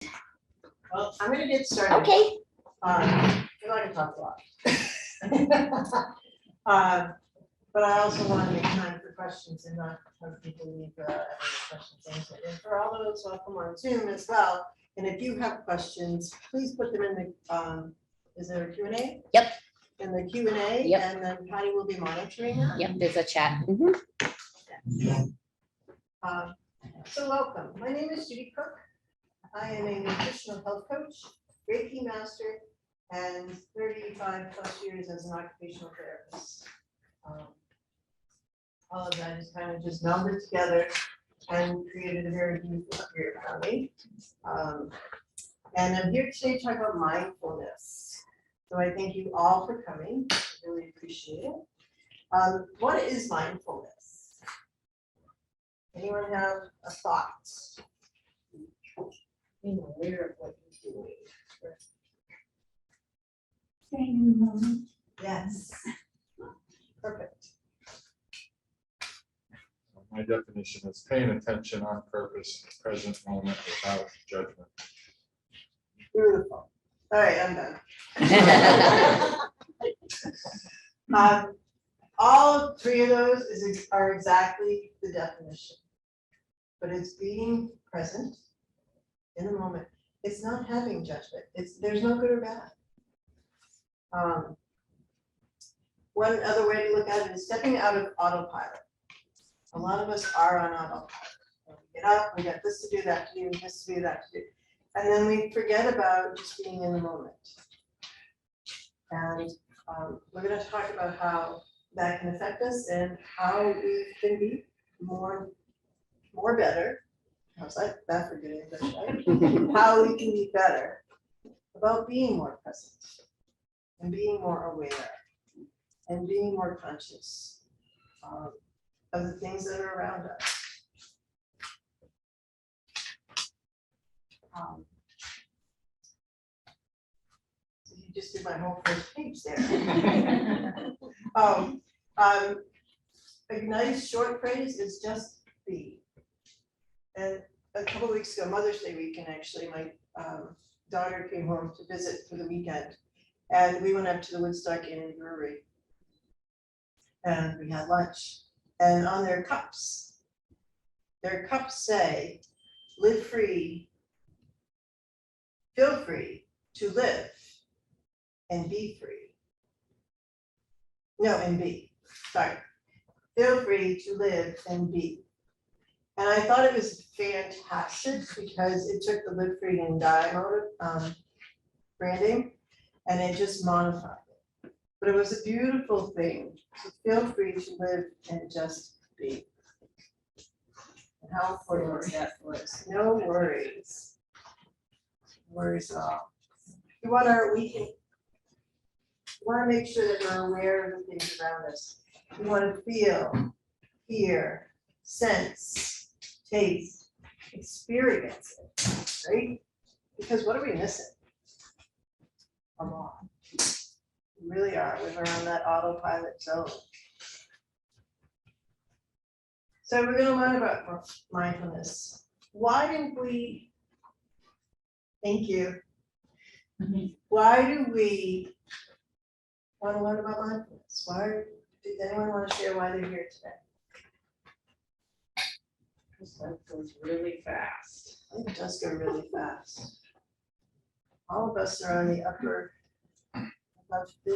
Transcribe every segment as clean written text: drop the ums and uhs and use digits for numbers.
Well, I'm gonna get started. Okay. I can talk a lot. But I also want to make time for questions and not have people leave any questions answered. And for all those welcome on Zoom as well, and if you have questions, please put them in the, is there a Q&A? Yep. In the Q&A, Yep. and then Patty will be monitoring that. Yep, there's a chat. Mhm. So welcome. My name is Judy Cook. I am a nutritional health coach, Reiki master, and 35 plus years as an occupational therapist. All of that is kind of just melded together and created a very beautiful career for me. And I'm here today to talk about mindfulness. So I thank you all for coming. I really appreciate it. What is mindfulness? Anyone have a thought? Being aware of what you're doing. Staying in the moment. Yes. Perfect. My definition is paying attention on purpose in the present moment without judgment. Beautiful. All right, I'm done. All three of those are exactly the definition. But it's being present in the moment. It's not having judgment. There's no good or bad. One other way to look at it is stepping out of autopilot. A lot of us are on autopilot. We get up, we got this to do, that to do, this to do, that to do. And then we forget about just being in the moment. And we're going to talk about how that can affect us and how we can be more better. How's that for good English, right? How we can be better about being more present and being more aware and being more conscious of the things that are around us. So you just did my whole first page there. A nice short phrase is just be. And a couple of weeks ago, Mother's Day weekend, actually, my daughter came home to visit for the weekend. And we went up to the Woodstock Inn and Brewery. And we had lunch. And on their cups say, live free, feel free to live and be free. No, and be, sorry. Feel free to live and be. And I thought it was fantastic because it took the live free and die mode of branding and it just modified it. But it was a beautiful thing. So feel free to live and just be. And how important is that for us? No worries. No worries at all. We want to make sure that we're aware of the things around us. We want to feel, hear, sense, taste, experience it, right? Because what are we missing? A lot. We really are. We're on that autopilot zone. So we're going to learn about mindfulness. Why didn't we? Thank you. Why do we want to learn about mindfulness? Why did anyone want to share why they're here today? Because life goes really fast. It does go really fast. All of us are on the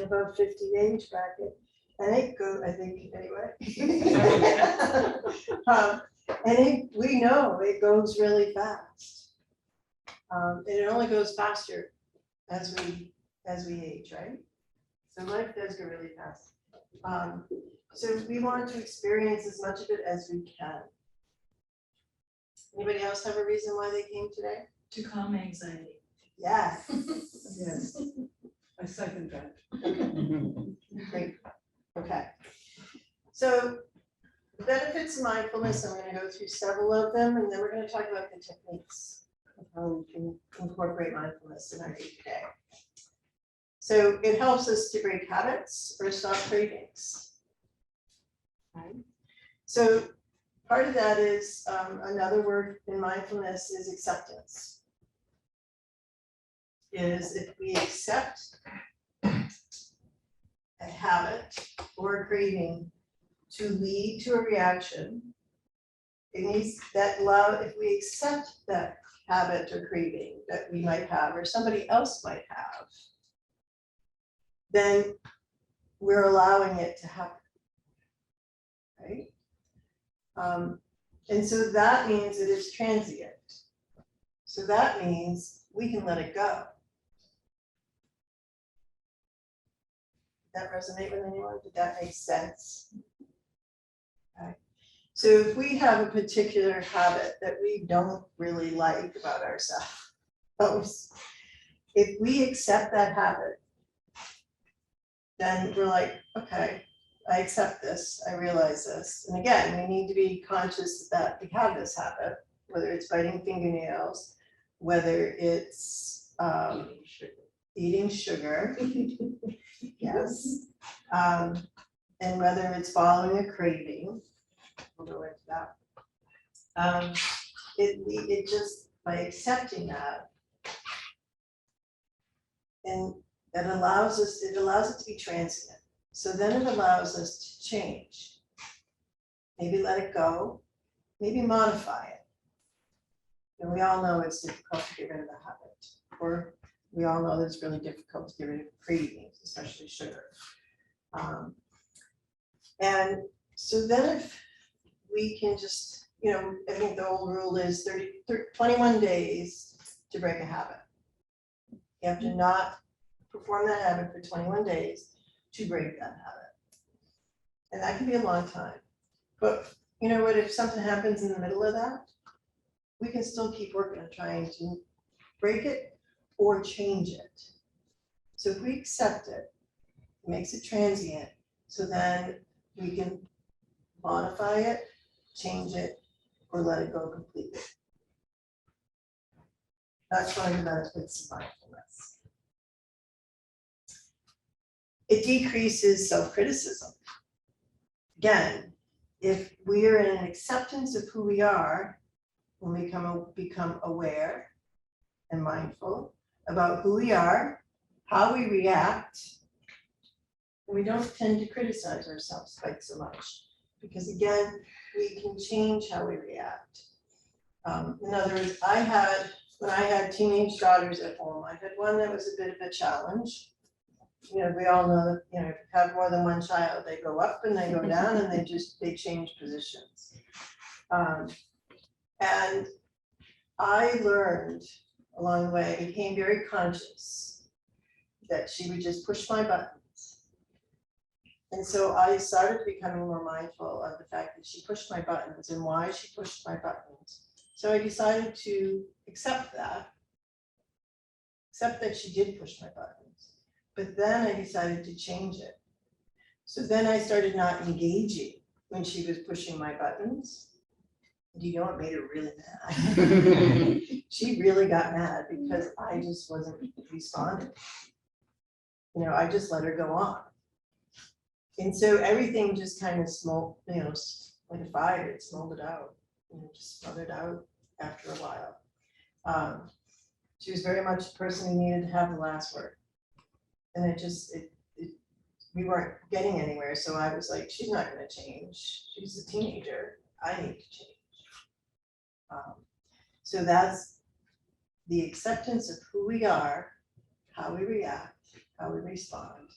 above 50 age bracket. And it goes, I think, anyway. We know it goes really fast. And it only goes faster as we age, right? So life does go really fast. So we want to experience as much of it as we can. Anybody else have a reason why they came today? To calm anxiety. Yes. Yes. I second that. Great. Okay. So the benefits of mindfulness, I'm going to go through several of them, and then we're going to talk about the techniques of how we can incorporate mindfulness in our day-to-day. So it helps us to break habits or stop cravings. Right? So part of that is another word in mindfulness is acceptance. is if we accept a habit or a craving to lead to a reaction, it means that love, if we accept that habit or craving that we might have or somebody else might have, then we're allowing it to happen, right? And so that means it is transient. So that means we can let it go. Did that resonate with anyone? Did that make sense? Okay. So if we have a particular habit that we don't really like about ourselves, if we accept that habit, then we're like, okay, I accept this, I realize this. And again, we need to be conscious that we have this habit, whether it's biting fingernails, whether it's eating sugar, yes, and whether it's following a craving, we'll go into that. It just, by accepting that, and that allows us, it allows it to be transient. So then it allows us to change. Maybe let it go, maybe modify it. And we all know it's difficult to get rid of a habit, or we all know that it's really difficult to get rid of cravings, especially sugar. And so then if we can just, I think the old rule is 21 days to break a habit. You have to not perform that habit for 21 days to break that habit. And that can be a long time. But you know what, if something happens in the middle of that, we can still keep working on trying to break it or change it. So if we accept it, it makes it transient, so then we can modify it, change it, or let it go completely. That's one of the benefits of mindfulness. It decreases self-criticism. Again, if we are in an acceptance of who we are, when we become aware and mindful about who we are, how we react, and we don't tend to criticize ourselves quite so much, because again, we can change how we react. In other words, when I had teenage daughters at home, I had one that was a bit of a challenge. We all know that, if you have more than one child, they go up and they go down and they change positions. And I learned along the way, I became very conscious that she would just push my buttons. And so I started becoming more mindful of the fact that she pushed my buttons and why she pushed my buttons. So I decided to accept that she did push my buttons. But then I decided to change it. So then I started not engaging when she was pushing my buttons. Do you know what made her really mad? She really got mad because I just wasn't responding. I just let her go on. And so everything just kind of smoked, like a fire, it smoldered out, just smothered out after a while. She was very much the person who needed to have the last word. And we weren't getting anywhere. So I was like, she's not going to change. She's a teenager. I need to change. So that's the acceptance of who we are, how we react, how we respond.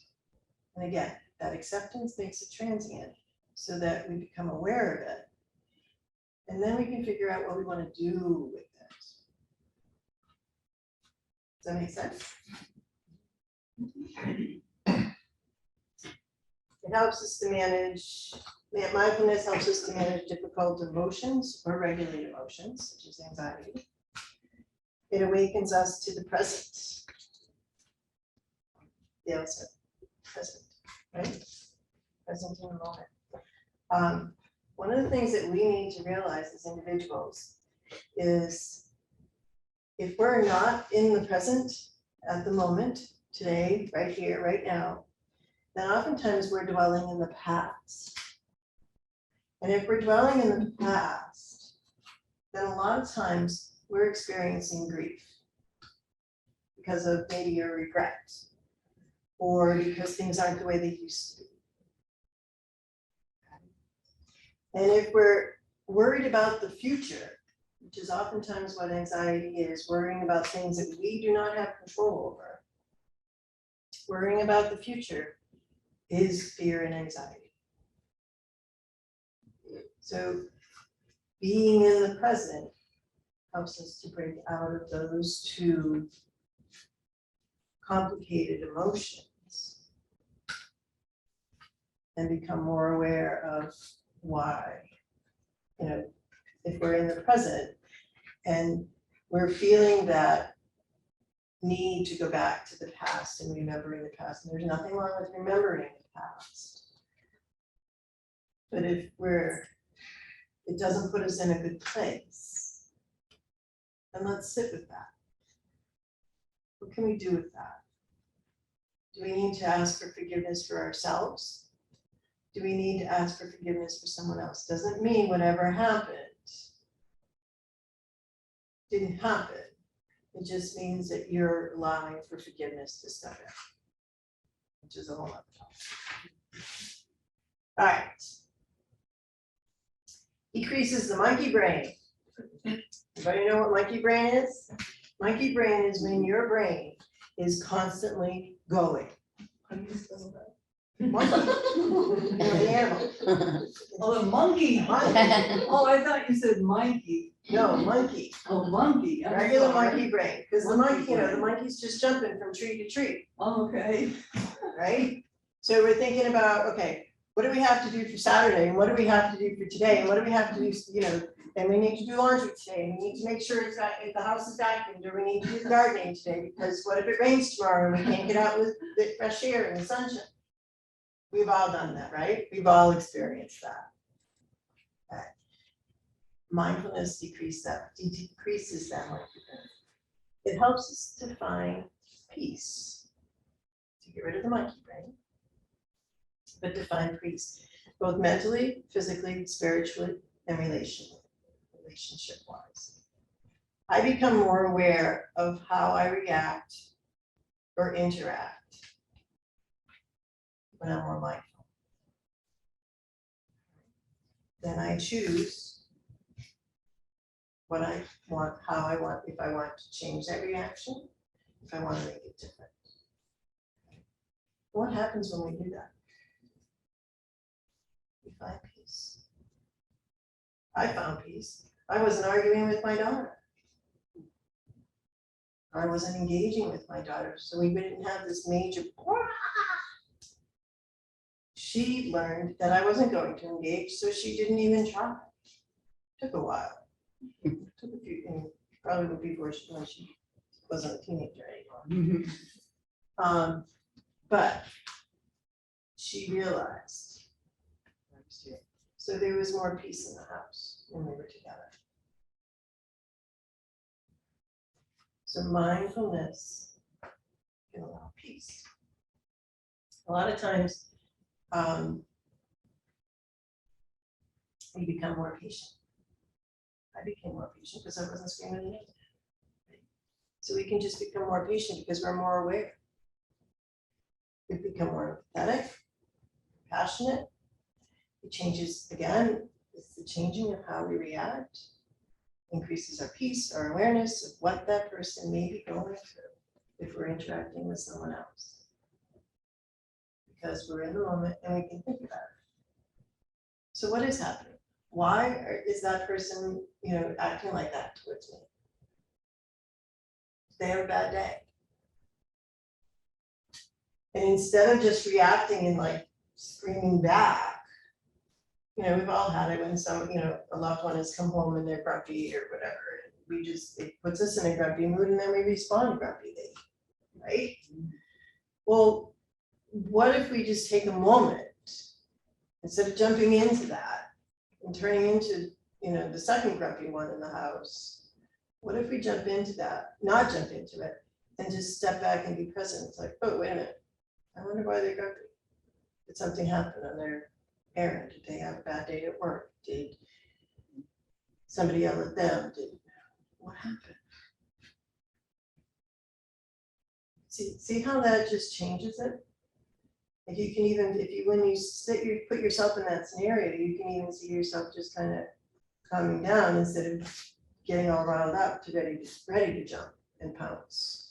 And again, that acceptance makes it transient so that we become aware of it. And then we can figure out what we want to do with it. Does that make sense? It helps us to manage, mindfulness helps us to manage difficult emotions or regulate emotions, such as anxiety. It awakens us to the present. The opposite, present, right? Present in the moment. One of the things that we need to realize as individuals is if we're not in the present at the moment, today, right here, right now, then oftentimes we're dwelling in the past. And if we're dwelling in the past, then a lot of times we're experiencing grief. because of maybe a regret, or because things aren't the way they used to be. And if we're worried about the future, which is oftentimes what anxiety is, worrying about things that we do not have control over, worrying about the future is fear and anxiety. So being in the present helps us to break out of those two complicated emotions and become more aware of why. You know, if we're in the present and we're feeling that need to go back to the past and remembering the past, and there's nothing wrong with remembering the past. But if it doesn't put us in a good place, then let's sit with that. What can we do with that? Do we need to ask for forgiveness for ourselves? Do we need to ask for forgiveness for someone else? Doesn't mean whatever happened didn't happen. It just means that you're allowing for forgiveness to step in, which is a whole other topic. All right. Decreases the monkey brain. Everybody know what monkey brain is? Monkey brain is when your brain is constantly going. How do you spell that? Monkey, you know, the animal. Oh, the monkey. Monkey. Oh, I thought you said monkey. No, monkey. Oh, monkey. I'm Regular sorry. monkey brain, because the Monkey monkey, you know, the brain. monkey's just jumping from tree to tree, Oh, okay. right? So we're thinking about, okay, what do we have to do for Saturday, and what do we have to do for today, and what do we have to do, you know, and we need to do laundry today, and we need to make sure it's if the house is vacuumed, or we need to do the gardening today, because what if it rains tomorrow and we can't get out with the fresh air and the sunshine? We've all done that, right? We've all experienced that. Okay. Mindfulness decreases that monkey brain. It helps us to find peace, to get rid of the monkey brain, but to find peace, both mentally, physically, spiritually, and relationship-wise. I become more aware of how I react or interact when I'm more mindful. Then I choose what I want, how I want, if I want to change that reaction, if I want to make it different. What happens when we do that? We find peace. I found peace. I wasn't arguing with my daughter. I wasn't engaging with my daughter, so we didn't have this major. She learned that I wasn't going to engage, so she didn't even try. Took a while. Took a few, probably before when she wasn't a teenager anymore. But she realized. So there was more peace in the house when we were together. So mindfulness can allow peace. A lot of times, we become more patient. I became more patient because I wasn't screaming at anyone. So we can just become more patient because we're more aware. We become more empathetic, passionate. It changes, again, it's the changing of how we react, increases our peace, our awareness of what that person may be going through if we're interacting with someone else. Because we're in the moment and we can think about it. So what is happening? Why is that person, acting like that towards me? They have a bad day. And instead of just reacting and like screaming back, we've all had it when a loved one has come home and they're grumpy or whatever. It puts us in a grumpy mood and then we respond grumpily, right? Well, what if we just take a moment, instead of jumping into that and turning into, the second grumpy one in the house? What if we jump into that, not jump into it, and just step back and be present? It's like, oh, wait a minute. I wonder why they're grumpy. Did something happen on their errand? Did they have a bad day at work? Did somebody yell at them? What happened? See how that just changes it? If you can even, when you put yourself in that scenario, you can even see yourself just kind of calming down instead of getting all riled up to ready to jump and pounce.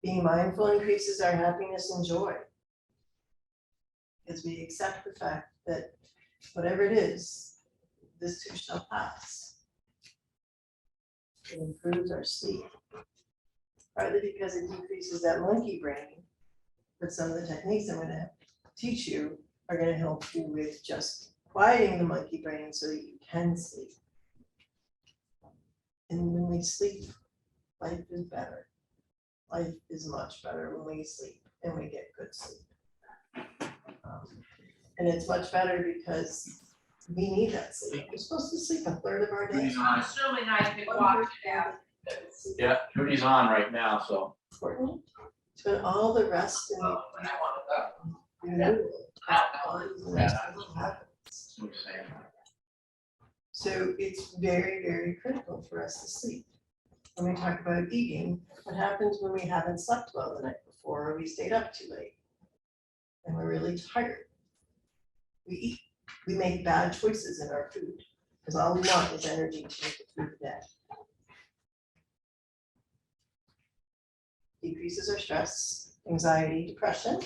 Being mindful increases our happiness and joy, as we accept the fact that whatever it is, this too shall pass. It improves our sleep, partly because it decreases that monkey brain, but some of the techniques I'm going to teach you are going to help you with just quieting the monkey brain so that you can sleep. And when we sleep, life is better. Life is much better when we sleep and we get good sleep. And it's much better because we need that sleep. We're supposed to sleep a third of our day. I'm assuming I can watch it out. Yeah, Judy's on right now, so. Important. But all the rest and renewal happens. So it's very, very critical for us to sleep. When we talk about eating, what happens when we haven't slept well the night before or we stayed up too late and we're really tired? We eat. We make bad choices in our food because all we want is energy to make it through the day. Decreases our stress, anxiety, depression.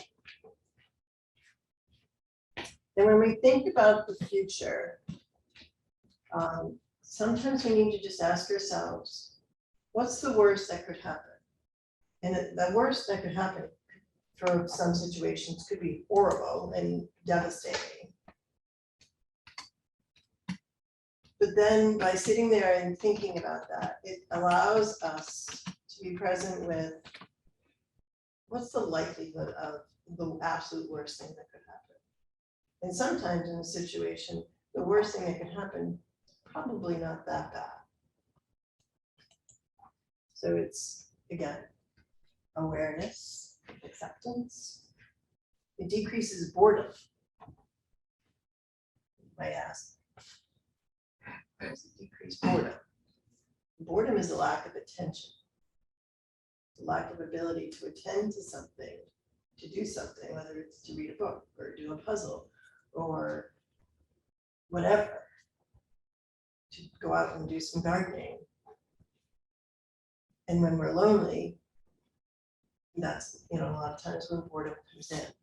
And when we think about the future, sometimes we need to just ask ourselves, what's the worst that could happen? And the worst that could happen for some situations could be horrible and devastating. But then by sitting there and thinking about that, it allows us to be present with what's the likelihood of the absolute worst thing that could happen. And sometimes in a situation, the worst thing that can happen, probably not that bad. So it's, again, awareness, acceptance. It decreases boredom. You might ask, how does it decrease boredom? Boredom is a lack of attention. The lack of ability to attend to something, to do something, whether it's to read a book or do a puzzle or whatever, to go out and do some gardening. And when we're lonely, that's, a lot of times when boredom comes in.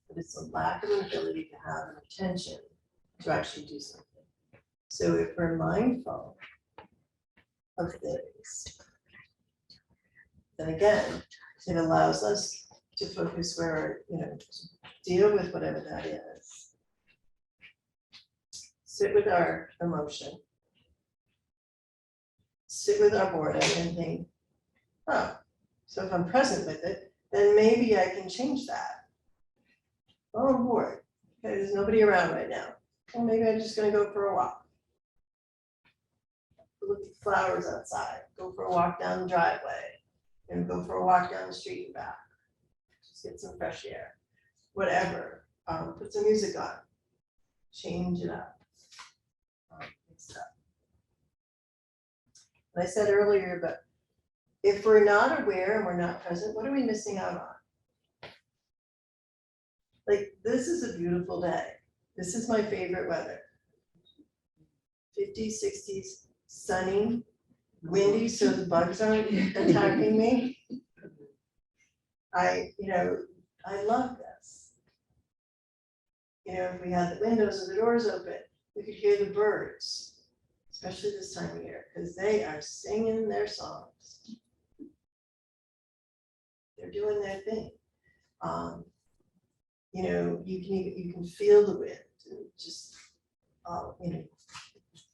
But it's a lack of an ability to have an attention to actually do something. So if we're mindful of things, then again, it allows us to focus where, deal with whatever that is. Sit with our emotion. Sit with our boredom and think, oh, so if I'm present with it, then maybe I can change that. Oh, I'm bored. Okay, there's nobody around right now. Well, maybe I'm just gonna go for a walk. Look at the flowers outside, go for a walk down the driveway, and go for a walk down the street and back. Just get some fresh air, whatever. Put some music on, change it up. Mix it up. I said earlier, but if we're not aware and we're not present, what are we missing out on? Like, this is a beautiful day. This is my favorite weather. 50s, 60s, sunny, windy, so the bugs aren't attacking me. I love this. If we had the windows or the doors open, we could hear the birds, especially this time of year, because they are singing their songs. They're doing their thing. You can feel the wind and just,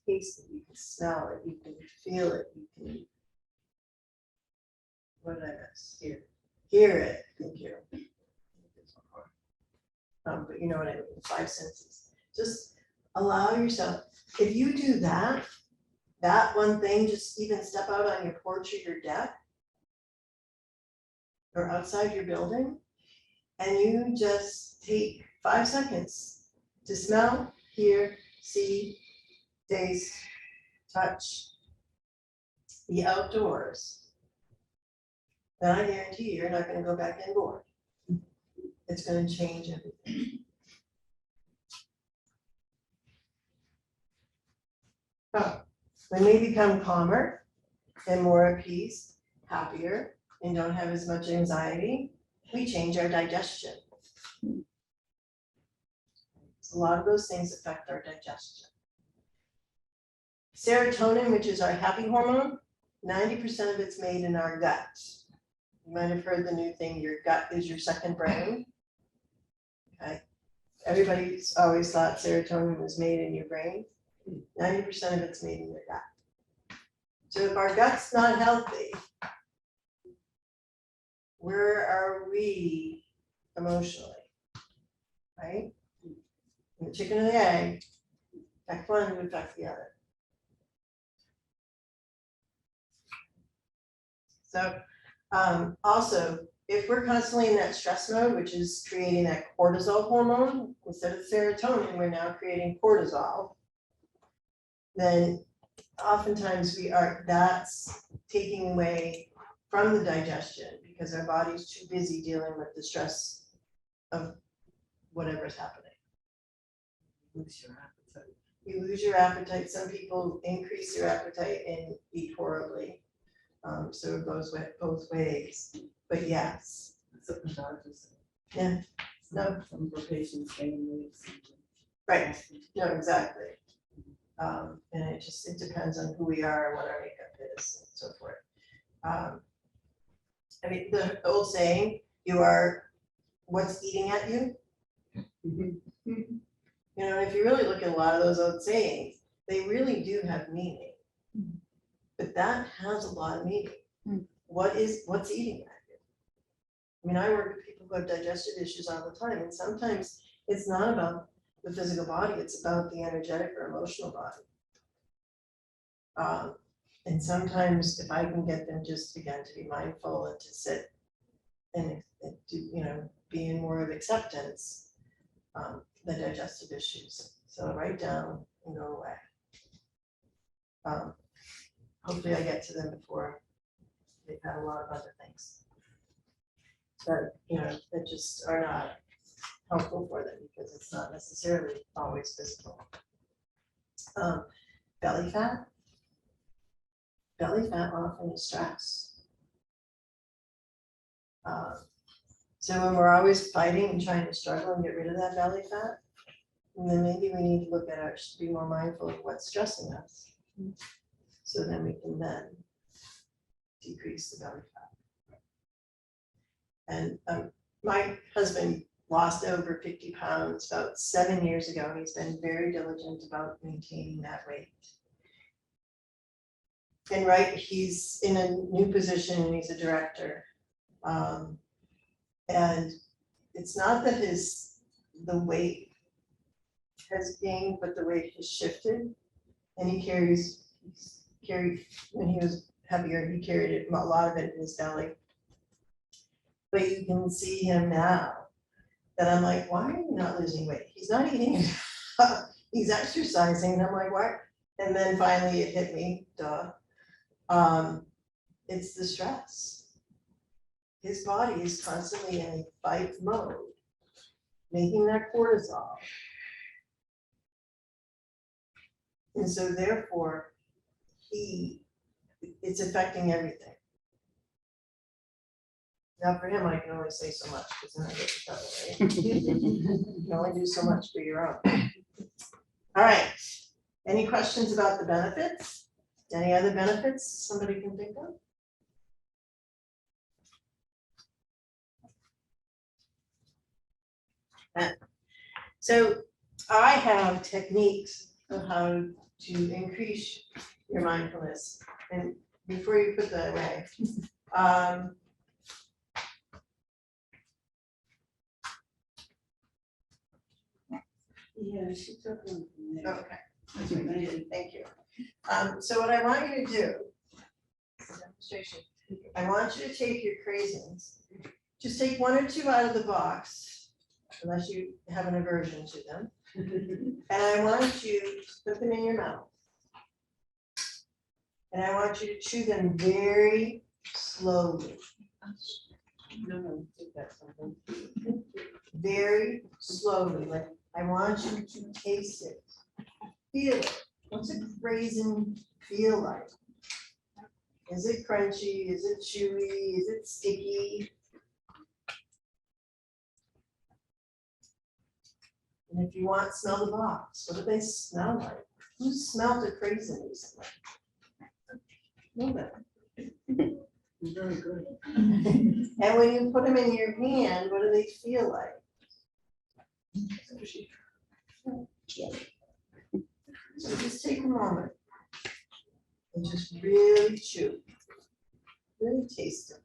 taste it, you can smell it, you can feel it, you can, what did I miss? Hear it, thank you. But you know what I mean, 5 senses. Just allow yourself, if you do that one thing, just even step out on your porch or your deck or outside your building, and you just take 5 seconds to smell, hear, see, taste, touch, the outdoors, then I guarantee you're not gonna go back indoor. It's gonna change everything. Oh, when we become calmer and more at peace, happier, and don't have as much anxiety, we change our digestion. A lot of those things affect our digestion. Serotonin, which is our happy hormone, 90% of it's made in our gut. You might have heard the new thing, your gut is your second brain. Okay, everybody's always thought serotonin was made in your brain. 90% of it's made in your gut. So if our gut's not healthy, where are we emotionally? Right? And the chicken and the egg, affect one would affect the other. So also, if we're constantly in that stress mode, which is creating that cortisol hormone, instead of serotonin, we're now creating cortisol, then oftentimes that's taking away from the digestion because our body's too busy dealing with the stress of whatever's happening. Lose your appetite. You lose your appetite. Some people increase their appetite and eat horribly. So it goes both ways. But yes, That's what the doctors say. Yeah. No. Some of our patients gain weight. right. No, exactly. And it depends on who we are and what our makeup is and so forth. I mean, the old saying, you are what's eating at you. You know, if you really look at a lot of those old sayings, they really do have meaning. But that has a lot of meaning. What's eating at you? I mean, I work with people who have digestive issues all the time, and sometimes it's not about the physical body, it's about the energetic or emotional body. And sometimes if I can get them just again to be mindful and to sit and do, you know, be in more of acceptance, the digestive issues. So write down and go away. Hopefully I get to them before they've had a lot of other things that, you know, that just are not helpful for them because it's not necessarily always physical. Belly fat. Belly fat often is stress. So when we're always fighting and trying to struggle and get rid of that belly fat, then maybe we need to look at be more mindful of what's stressing us. So then we can then decrease the belly fat. And my husband lost over 50 pounds about 7 years ago. He's been very diligent about maintaining that weight. And he's in a new position and he's a director. And it's not that the weight has gained, but the weight has shifted. And he carried, when he was heavier, he carried it, a lot of it in his belly. But you can see him now that I'm like, why are you not losing weight? He's not eating enough. He's exercising. And I'm like, what? And then finally it hit me, duh. It's the stress. His body is constantly in a fight mode, making that cortisol. And so therefore, it's affecting everything. Now for him, I can only say so much because then I get in trouble, right? You can only do so much for your own. All right, any questions about the benefits? Any other benefits somebody can think of? So I have techniques of how to increase your mindfulness. And before you put that away, Yeah, she took one from there. okay, that's what you did, thank you. So what I want you to do, demonstration, I want you to take your craisins, just take one or two out of the box, unless you have an aversion to them. And I want you to put them in your mouth. And I want you to chew them very slowly, No, take that something. very slowly. Like, I want you to taste it. Feel it. What's a raisin feel like? Is it crunchy? Is it chewy? Is it sticky? And if you want, smell the box. What do they smell like? Who smelled a raisin recently? Nobody. Very good. And when you put them in your hand, what do they feel like? So just take a moment and just really chew, really taste it.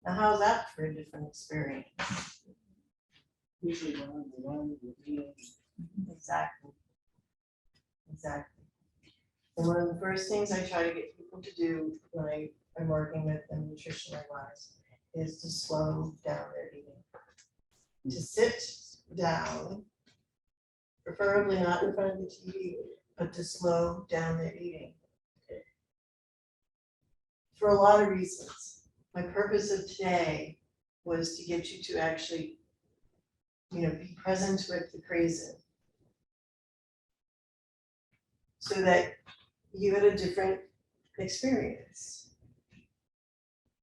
Now, how's that for a different experience? Usually one, Exactly. Exactly. And one of the first things I try to get people to do when I'm working with them nutritionally wise is to slow down their eating. To sit down, preferably not in front of the TV, but to slow down their eating. For a lot of reasons. My purpose of today was to get you to actually, be present with the craving. So that you had a different experience.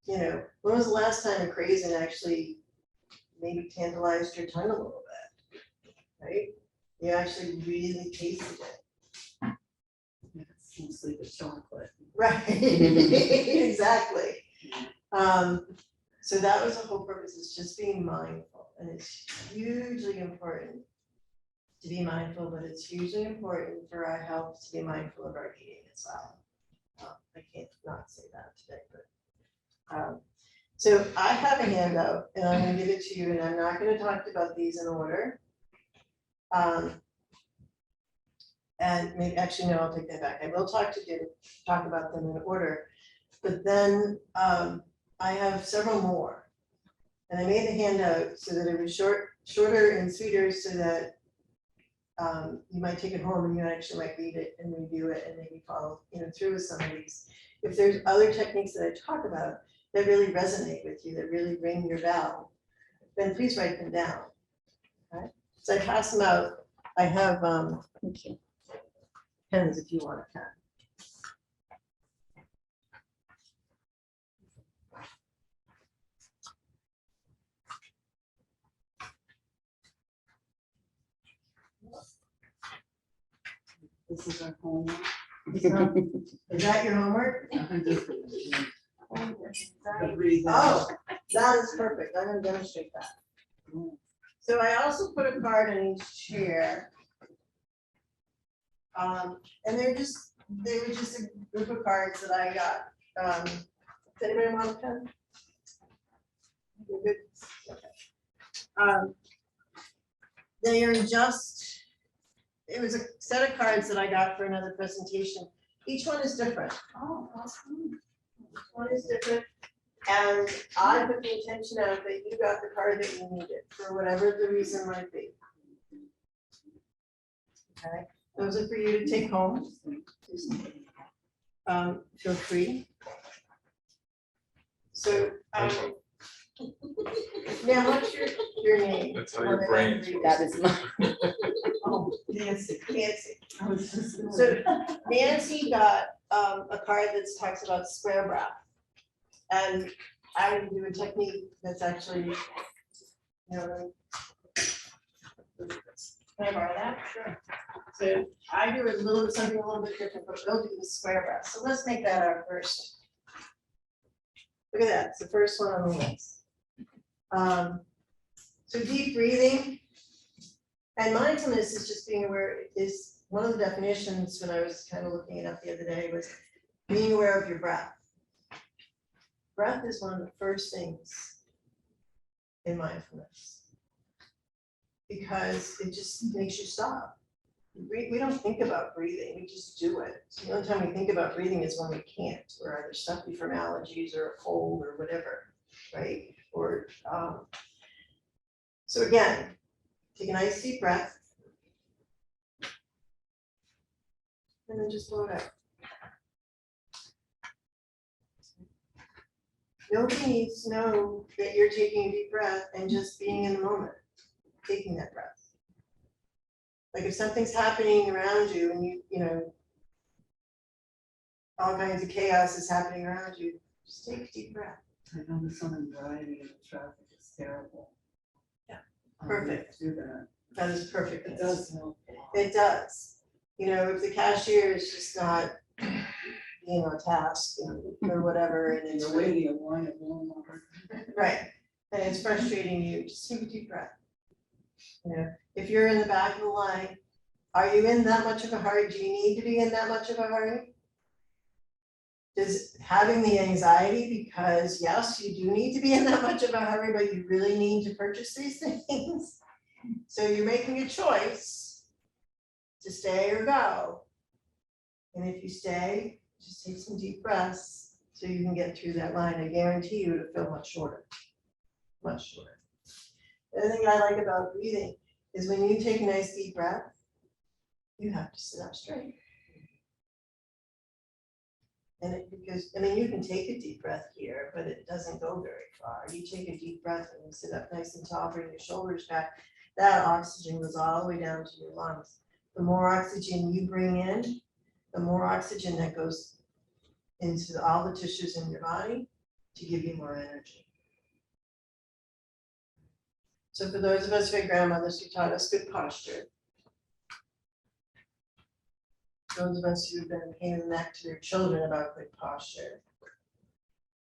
When was the last time a craving actually maybe tantalized your tongue a little bit, right? You actually really tasted it. mostly the chocolate. Right, exactly. So that was the whole purpose, is just being mindful, and it's hugely important to be mindful, but it's hugely important for our health to be mindful of our eating as well. I can't not say that today, but so I have a handout, and I'm gonna give it to you, and I'm not gonna talk about these in order. And maybe, actually, no, I'll take that back. I will talk about them in order, but then I have several more. And I made the handout so that it was shorter and sweeter, so that you might take it home and you actually might read it and review it and maybe follow, through with some of these. If there's other techniques that I talk about that really resonate with you, that really ring your bell, then please write them down. Okay? So I pass them out. I have pens if you want a pen. This is our homework. Is that your homework? Read that. Oh, that is perfect. I'm gonna demonstrate that. So I also put a card in each chair. And they were just a group of cards that I got. Does anybody want a pen? You're good? Okay. They are it was a set of cards that I got for another presentation. Each one is different. Oh, awesome. Each one is different. And I put the intention out that you got the card that you needed for whatever the reason might be. Okay, those are for you to take home. Feel free. So, now what's your name? That's how your brain. That is my. Oh, Nancy. I was just gonna- So Nancy got a card that talks about square breath. And I would do a technique that's actually, can I borrow that? Sure. So I do something a little bit different, but we'll do the square breath. So let's make that our first. Look at that, it's the first one on the list. So deep breathing and mindfulness is just being aware. Is one of the definitions when I was kind of looking it up the other day was being aware of your breath. Breath is one of the first things in mindfulness because it just makes you stop. we don't think about breathing, we just do it. The only time we think about breathing is when we can't, we're either stuffy from allergies or a cold or whatever, right? Or, so again, take a nice deep breath. And then just blow it out. Nobody needs to know that you're taking a deep breath and just being in the moment, taking that breath. Like if something's happening around you and you know, all kinds of chaos is happening around you, just take a deep breath. I know the someone driving in the traffic is terrible. Yeah, I perfect. Do that. That is perfect. It does help. It does. You know, if the cashier is just not being on task or whatever, and it's You're waiting in line at Walmart. right, and it's frustrating you, just take a deep breath. You know, if you're in the back of the line, are you in that much of a hurry? Do you need to be in that much of a hurry? Does having the anxiety because yes, you do need to be in that much of a hurry, but you really need to purchase these things? So you're making a choice to stay or go. And if you stay, just take some deep breaths so you can get through that line. I guarantee you it'll feel much shorter, much shorter. The other thing I like about breathing is when you take a nice deep breath, you have to sit up straight. And because, I mean, you can take a deep breath here, but it doesn't go very far. You take a deep breath and you sit up nice and tall, bring your shoulders back. That oxygen goes all the way down to your lungs. The more oxygen you bring in, the more oxygen that goes into all the tissues in your body to give you more energy. So for those of us who are grandmothers who taught us good posture, those of us who've been a pain in the neck to their children about good posture,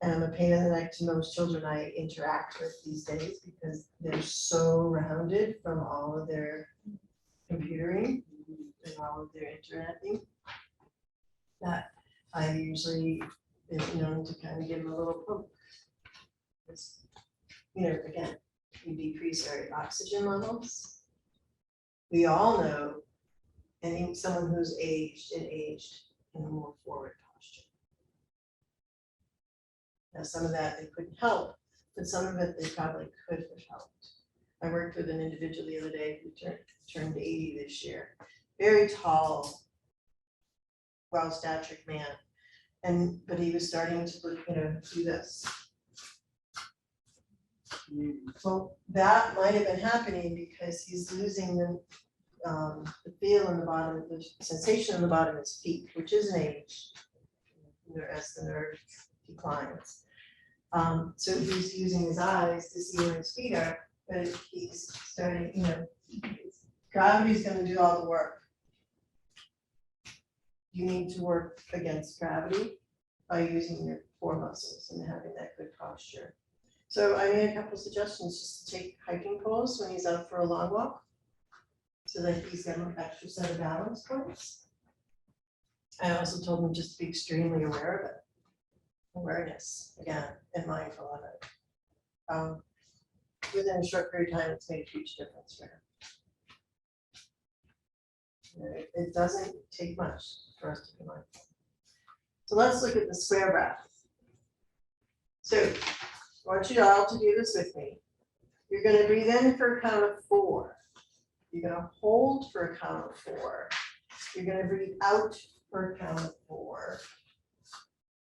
and I'm a pain in the neck to most children I interact with these days because they're so rounded from all of their computering and all of their interneting that I usually been known to kind of give them a little poke. It's, you know, again, we decrease our oxygen levels. We all know, and someone who's aged in a more forward posture. Now, some of that they couldn't help, but some of it they probably could have helped. I worked with an individual the other day who turned 80 this year. Very tall, well-statured man. But he was starting to, do this. Well, that might have been happening because he's losing the feel in the bottom, the sensation in the bottom of his feet, which is an age, as the nerve declines. So he's using his eyes to see where his feet are, but he's starting, gravity's gonna do all the work. You need to work against gravity by using your core muscles and having that good posture. So I made a couple suggestions, just to take hiking poles when he's out for a long walk, so that he's got an extra set of balance points. I also told him just to be extremely aware of it. Awareness, again, and mindful of it. Within a short period of time, it's made a huge difference for him. It doesn't take much for us to be mindful. So let's look at the square breath. So I want you all to do this with me. You're going to breathe in for a count of 4. You're going to hold for a count of 4. You're going to breathe out for a count of 4.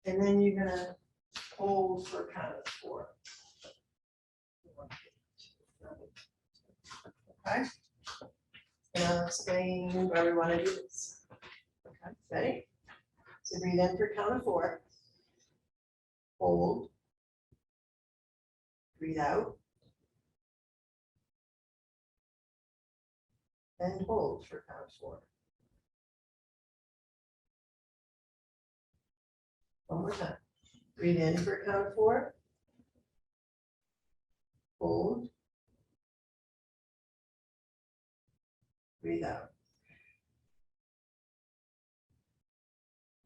And then you're going to hold for a count of 4. Okay. And I'll explain why we want to do this. Okay, ready? So breathe in for a count of 4. Hold. Breathe out. And hold for a count of 4. One more time. Breathe in for a count of 4. Hold. Breathe out.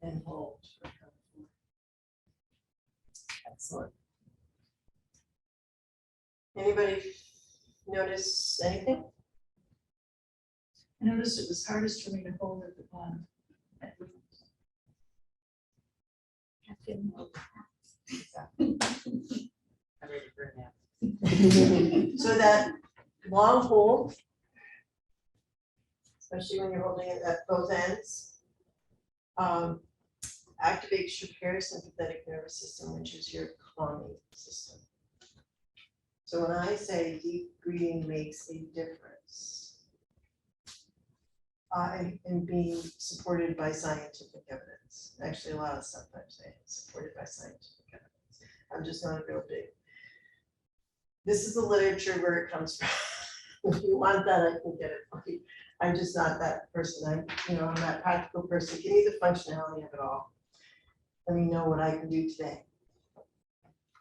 And hold for a count of 4. Excellent. Anybody notice anything? I noticed it was hardest for me to hold at the bottom. I'm ready for a nap. So that long hold, especially when you're holding it at both ends, activates your parasympathetic nervous system, which is your calming system. So when I say deep breathing makes a difference, and being supported by scientific evidence, actually a lot of stuff I'm saying is supported by scientific evidence. I'm just not a real big. This is the literature where it comes from. If you want that, I can get it for you. I'm just not that person. I'm that practical person. Give me the functionality of it all. Let me know what I can do today.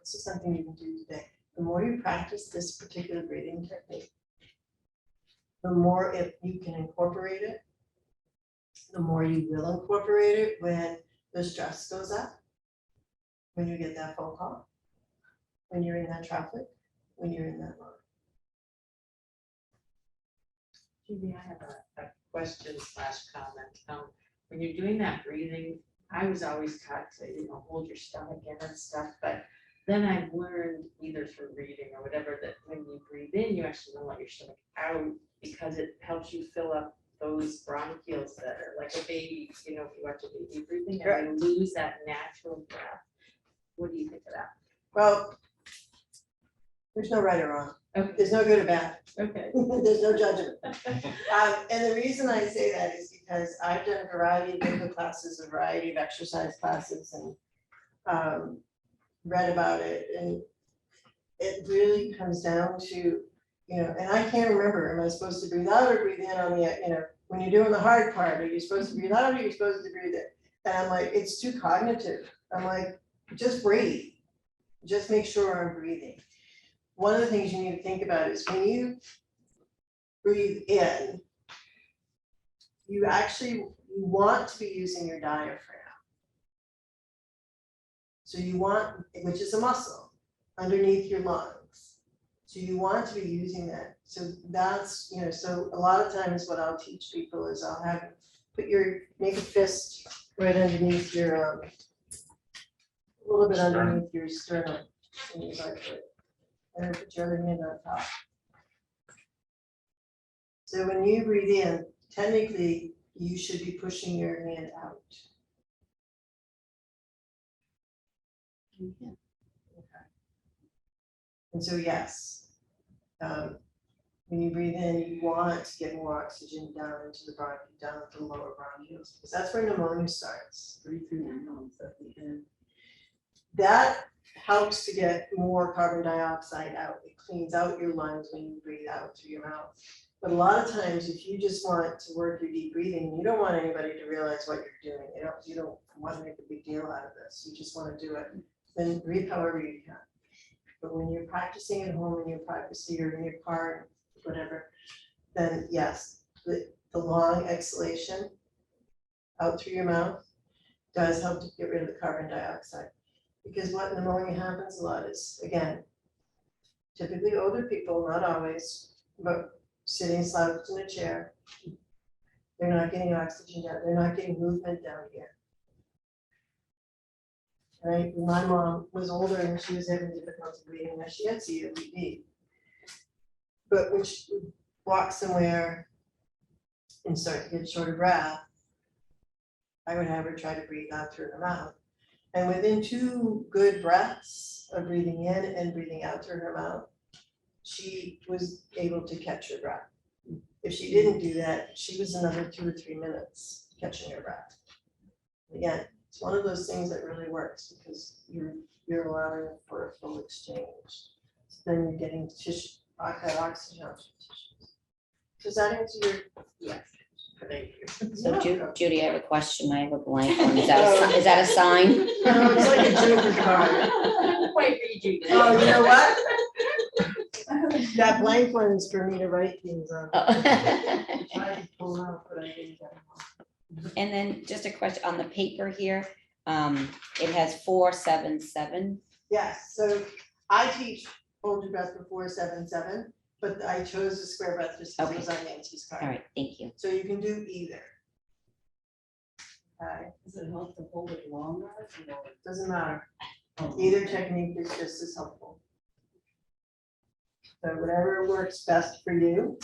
This is something you can do today. The more you practice this particular breathing technique, the more if you can incorporate it, the more you will incorporate it when the stress goes up, when you get that phone call, when you're in that traffic, when you're in that line. Judy, I have a question / comment. When you're doing that breathing, I was always taught to, hold your stomach in and stuff, but then I've learned either through reading or whatever, that when you breathe in, you actually want to let your stomach out because it helps you fill up those bronchioles that are like a baby, if you watch a baby breathing and they lose that natural breath. What do you think of that? Well, there's no right or wrong. Okay. There's no good or bad. Okay. There's no judgment. And the reason I say that is because I've done a variety of yoga classes, a variety of exercise classes, and read about it. And it really comes down to, and I can't remember, am I supposed to breathe out or breathe in on the, when you're doing the hard part, are you supposed to breathe out or are you supposed to breathe in? And I'm like, it's too cognitive. I'm like, just breathe. Just make sure I'm breathing. One of the things you need to think about is when you breathe in, you want to be using your diaphragm. So you want, which is a muscle underneath your lungs. So you want to be using that. So that's, so a lot of times what I'll teach people is I'll have make a fist right underneath your, a little bit underneath your sternum. And you like it. And then put your other hand on top. So when you breathe in, technically, you should be pushing your hand out. Okay. And so yes, when you breathe in, you want to get more oxygen down into the down to the lower bronchioles, because that's where pneumonia starts. Breathe through your nose at the end. That helps to get more carbon dioxide out. It cleans out your lungs when you breathe out through your mouth. But a lot of times, if you just want to work your deep breathing, you don't want anybody to realize what you're doing. You don't want to make a big deal out of this. You just want to do it. Then breathe however you can. But when you're practicing at home and you're practicing or in your car, whatever, then yes, the long exhalation out through your mouth does help to get rid of the carbon dioxide. Because what pneumonia happens a lot is, again, typically older people, not always, but sitting slouched in a chair, they're not getting oxygen down, they're not getting movement down here. Right, when my mom was older and she was having difficulty breathing, now she had COPD. But when she would walk somewhere and start to get short of breath, I would have her try to breathe out through her mouth. And within 2 good breaths of breathing in and breathing out through her mouth, she was able to catch her breath. If she didn't do that, she was another 2 or 3 minutes catching her breath. Again, it's one of those things that really works because you're allowing for a full exchange. So then you're getting tissue, that oxygen out to tissues. Does that answer your? Yes. Thank you. So Judy, I have a question. I have a blank one. Is that a sign? No, it's like a Joker card. Quite read you. Oh, you know what? That blank one is for me to write things on. I tried to pull out, but I didn't get it. And then just a question on the paper here. It has 4-7-7. Yes, so I teach hold your breath for 4-7-7. but I chose the square breath just because it was on Nancy's card. All right, thank you. So you can do either. Okay, Does it help to hold it longer or? doesn't matter. Oh, Either okay. technique is just as helpful. So whatever works best for you.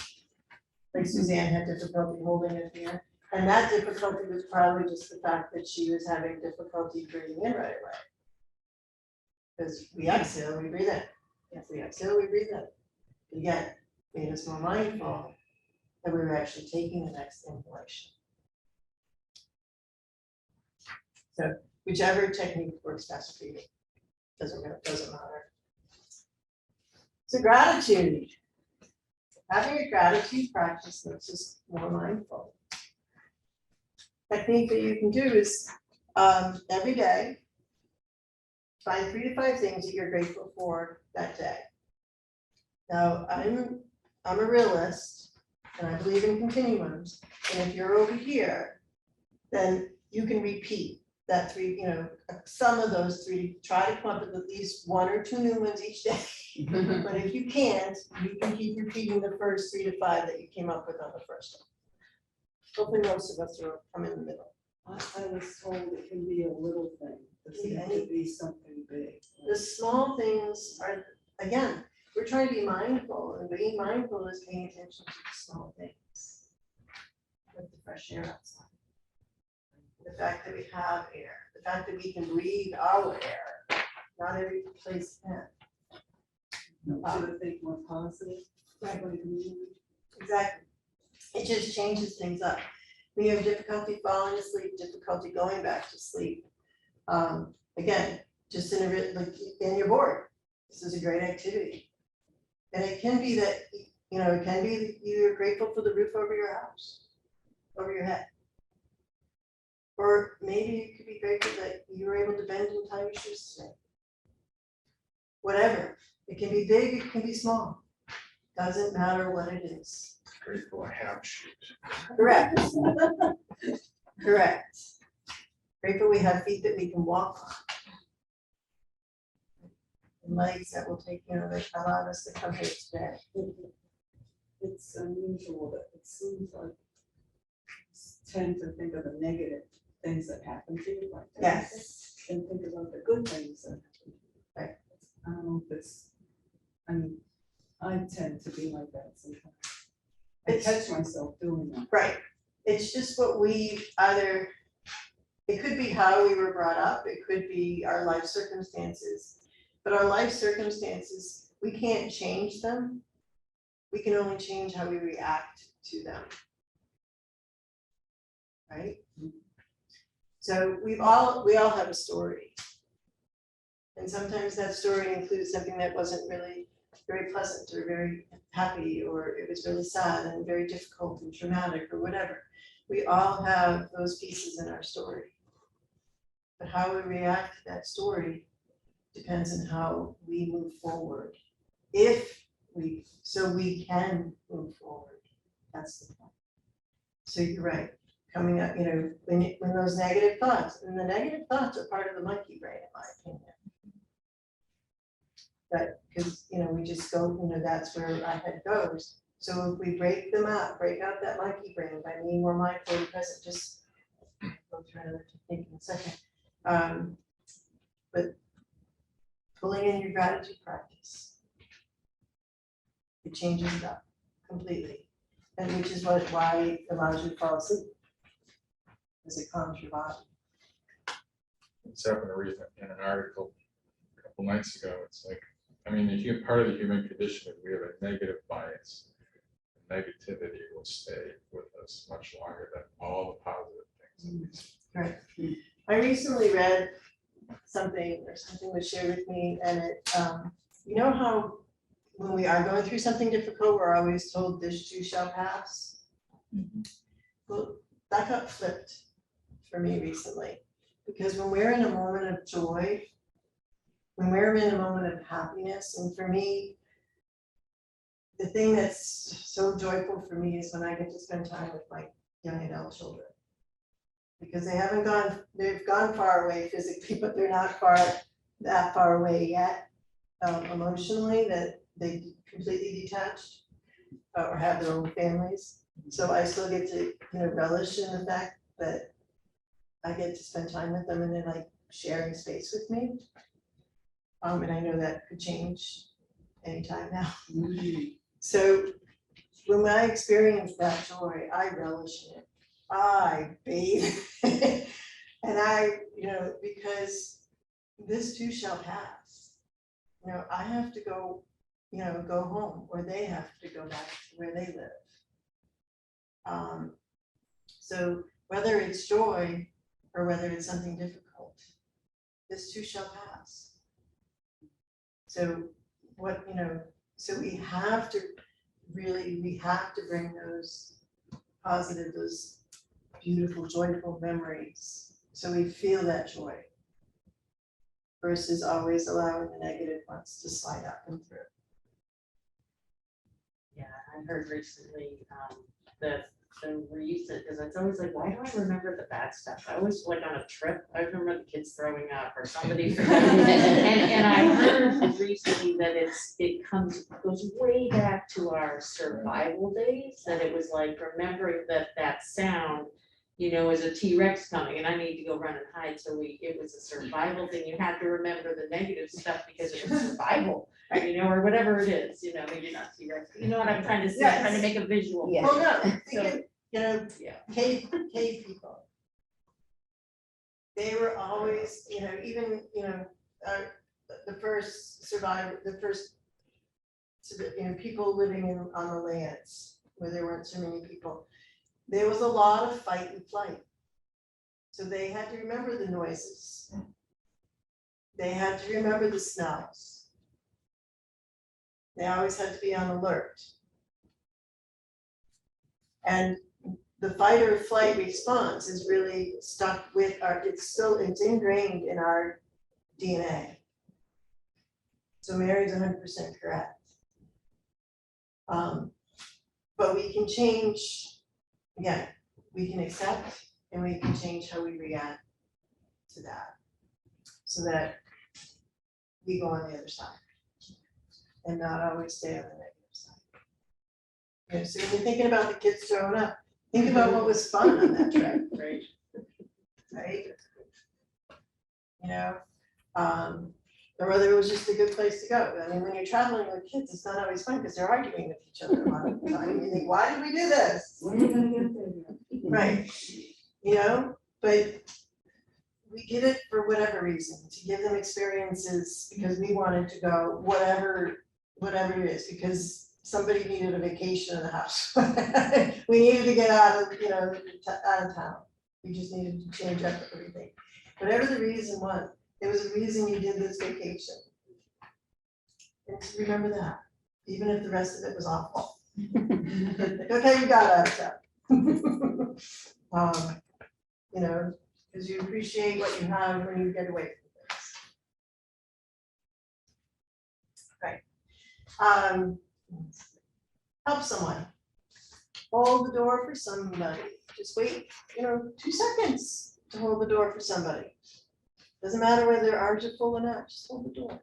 Like Suzanne had difficulty holding it here, and that difficulty was probably just the fact that she was having difficulty breathing in right away. Because we exhale, we breathe in. If we exhale, we breathe in. Again, made us more mindful that we were actually taking the next inhalation. So whichever technique works best for you, doesn't matter. So gratitude. Having a gratitude practice makes us more mindful. Technique that you can do is every day, find 3 to 5 things that you're grateful for that day. Now, I'm a realist and I believe in continuums. And if you're over here, then you can repeat that 3, some of those 3, try to come up with at least 1 or 2 new ones each day. But if you can't, you can keep repeating the first 3 to 5 that you came up with on the first one. Hopefully most of us will come in the middle. I was told it can be a little thing, it doesn't have to be something big. The small things are, again, we're trying to be mindful, and being mindful is paying attention to the small things. Like the fresh air outside. The fact that we have air, the fact that we can breathe our air, not every place can. Should I think more positive? Right. Like, Exactly. It just changes things up. When you have difficulty falling asleep, difficulty going back to sleep. Again, just like, and you're bored. This is a great activity. And it can be that, it can be that you're grateful for the roof over your house, over your head. Or maybe you could be grateful that you were able to bend and tie your shoes today. Whatever. It can be big, it can be small. Doesn't matter what it is. Grateful I have shoes. Correct. Correct. Grateful we have feet that we can walk on. And legs that will take, that allow us to come here today. It's unusual that it seems like tend to think of the negative things that happen to you, like that. Yes. And think about the good things that happen to you. Right. I don't know if it's, I tend to be like that sometimes. I catch myself doing that. Right. It's just what we either, it could be how we were brought up, it could be our life circumstances. But our life circumstances, we can't change them. We can only change how we react to them. Right? So we all have a story. And sometimes that story includes something that wasn't really very pleasant or very happy, or it was really sad and very difficult and traumatic or whatever. We all have those pieces in our story. But how we react to that story depends on how we move forward. So we can move forward. That's the point. So you're right. Coming up, when those negative thoughts, and the negative thoughts are part of the monkey brain, in my opinion. But because we just go, that's where our head goes. So if we break them out, break out that monkey brain by being more mindful and present, just I'll try another technique in a second. But pulling in your gratitude practice, it changes it up completely, and which is why it allows you to fall asleep, because it calms your body. It's happened to read in an article a couple nights ago. It's like, part of the human condition is we have a negative bias. Negativity will stay with us much longer than all the positive things. Right. I recently read something was shared with me, and it, how when we are going through something difficult, we're always told this too shall pass. Well, that got flipped for me recently, because when we're in a moment of joy, when we're in a moment of happiness, and for me, the thing that's so joyful for me is when I get to spend time with my young adult children. Because they've gone far away physically, but they're not that far away yet, emotionally, that they completely detached. or have their own families. So I still get to, relish in the fact that I get to spend time with them and they're like sharing space with me. And I know that could change anytime now. So when I experience that joy, I relish in it. I bathe. And because this too shall pass. I have to go, go home, or they have to go back to where they live. So whether it's joy or whether it's something difficult, this too shall pass. So so we have to bring those positive, those beautiful, joyful memories. So we feel that joy versus always allowing the negative ones to slide up and through. Yeah, I heard recently, the reason, because it's always like, why do I remember the bad stuff? I always, like on a trip, I remember the kids throwing up or somebody. And I heard recently that goes way back to our survival days, that it was like remembering that sound, is a T-Rex coming and I need to go run and hide. So it was a survival thing. You had to remember the negative stuff because it was survival, or whatever it is, maybe not T-Rex. You know what I'm trying to say? I'm trying to make a visual. Yeah. Well, no, So, think of, cave people. They were always, even, the first survivor, people living on the lands where there weren't so many people. There was a lot of fight and flight. So they had to remember the noises. They had to remember the smells. They always had to be on alert. And the fight or flight response is really stuck with it's ingrained in our DNA. So Mary's 100% correct. But we can change. Again, we can accept and we can change how we react to that so that we go on the other side and not always stay on the negative side. So when you're thinking about the kids throwing up, think about what was fun on that trip, right. Or whether it was just a good place to go. I mean, when you're traveling with kids, it's not always fun because they're arguing with each other a lot of the time. You think, why did we do this? When are you gonna get there? Right, but we did it for whatever reason, to give them experiences because we wanted to go, whatever it is, because somebody needed a vacation in the house. We needed to get out of town. We just needed to change up everything. Whatever the reason was, there was a reason you did this vacation. And to remember that, even if the rest of it was awful. Okay, you got out of town. Because you appreciate what you have when you get away from things. Right. Help someone. Hold the door for somebody. Just wait, 2 seconds to hold the door for somebody. Doesn't matter whether their arms are full or not, just hold the door.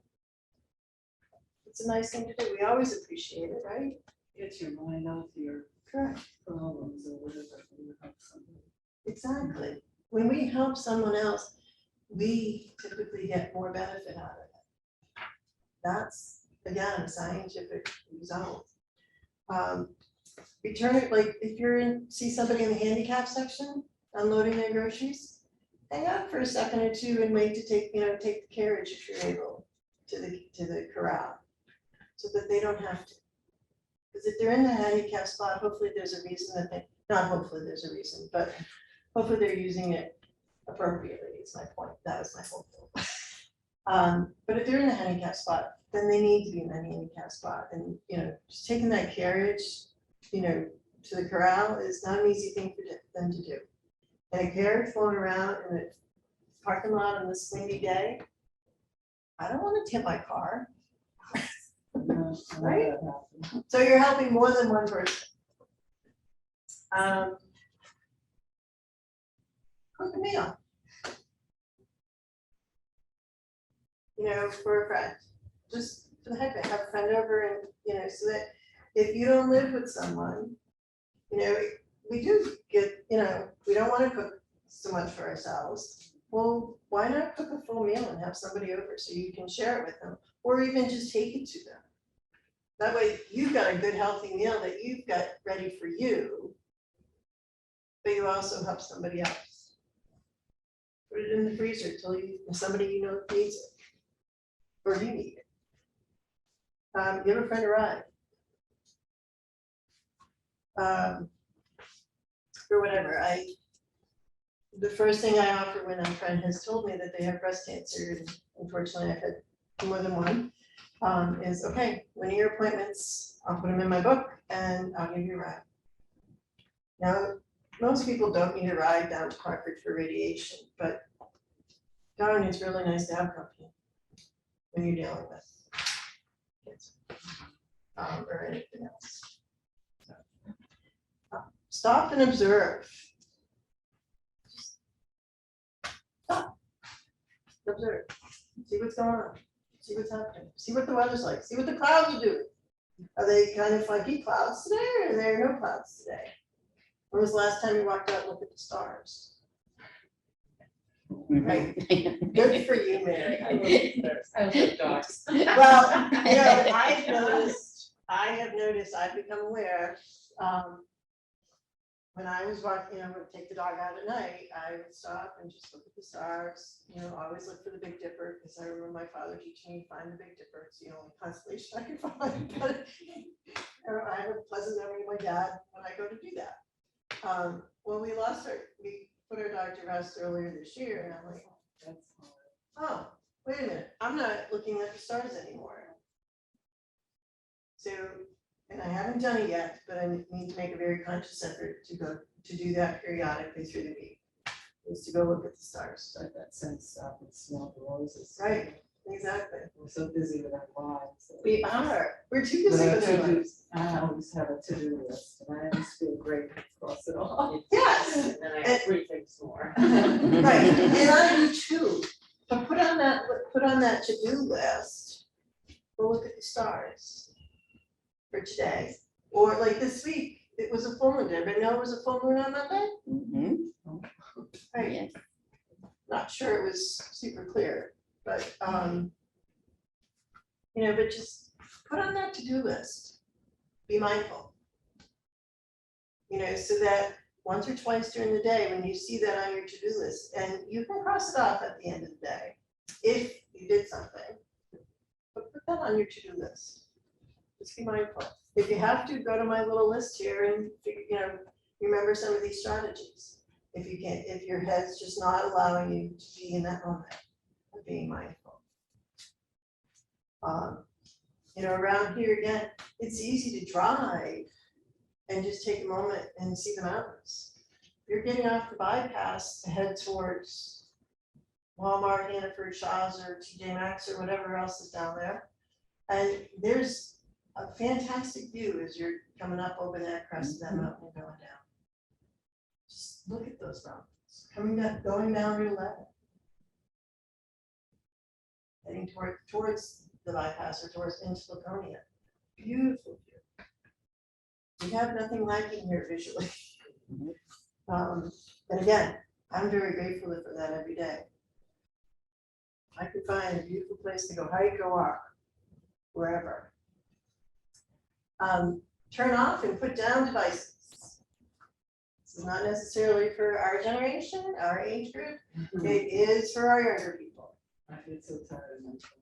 It's a nice thing to do. We always appreciate it, right? Get your mind off your Correct. problems or whatever. When you help somebody. Exactly. When we help someone else, we typically get more benefit out of it. That's, again, a scientific result. Return it, like if see somebody in the handicap section unloading their groceries, hang out for a second or two and wait to take the carriage if you're able to the corral, so that they don't have to. Because if they're in the handicap spot, hopefully there's a reason not hopefully there's a reason, but hopefully they're using it appropriately, is my point. That was my whole point. But if they're in the handicap spot, then they need to be in the handicap spot. And, just taking that carriage, to the corral is not an easy thing for them to do. And a carriage flown around in a parking lot on this windy day, I don't want to tip my car. No, Right? that happens. So you're helping more than one person. Cook a meal. For a friend. Just for the heck of it, have a friend over and, so that if you don't live with someone, you know, we do get, you know, we don't wanna cook so much for ourselves. Well, why not cook a full meal and have somebody over so you can share it with them, or even just take it to them? That way you've got a good healthy meal that you've got ready for you, but you also help somebody else. Put it in the freezer till somebody you know needs it, or you need it. Give a friend a ride. Or whatever, the first thing I offer when a friend has told me that they have breast cancer, and unfortunately I've had more than one, is, okay, when are your appointments? I'll put them in my book and I'll give you a ride. Now, most people don't need a ride down to Concord for radiation, but darn, it's really nice to have company when you're dealing with cancer, or anything else. So, stop and observe. Stop. Observe. See what's going on. See what's happening. See what the weather's like. See what the clouds are doing. Are they kind of funky clouds today, or are there no clouds today? When was the last time you walked out and looked at the stars? Right. Good for you, Mary. I love dogs. Well, you know, I have noticed, I've become aware, when I was walking, would take the dog out at night, I would stop and just look at the stars, always look for the Big Dipper, because I remember my father teaching me to find the Big Dipper. It's the only constellation I could find, but I have a pleasant memory of my dad when I go to do that. When we put our dog to rest earlier this year, and I'm like, That's hard. oh, wait a minute, I'm not looking at the stars anymore. So, and I haven't done it yet, but I need to make a very conscious effort to do that periodically through the week, is to go look at the stars. Like that sense, stop and smell the roses. Right, exactly. We're so busy with our lives. We are, we're too busy with our lives. I always have a to-do list, and I always feel great to cross it off. Yes, And then I have 3 things more. right, and I do too, but put on that to-do list, go look at the stars for today, or like this week, it was a full moon, did everybody know it was a full moon on Monday? Mhm. Right, Yes. not sure it was super clear, but, but just put on that to-do list, be mindful. So that once or twice during the day, when you see that on your to-do list, and you can cross it off at the end of the day, if you did something, but put that on your to-do list. Just be mindful. If you have to, go to my little list here and remember some of these strategies. If you can't, if your head's just not allowing you to be in that moment of being mindful. Around here again, it's easy to drive and just take a moment and see the mountains. You're getting off the bypass to head towards Walmart, Hannaford, Shaw's, or TJ Maxx, or whatever else is down there. And there's a fantastic view as you're coming up over that crest of that mountain and going down. Just look at those mountains, going down Route 11. Heading towards the bypass or towards into Laconia. Beautiful view. We have nothing lacking here visually. And again, I'm very grateful for that every day. I can find a beautiful place to go hike or walk, wherever. Turn off and put down devices. This is not necessarily for our generation, our age group. It is for our younger people. I get so tired of my phone.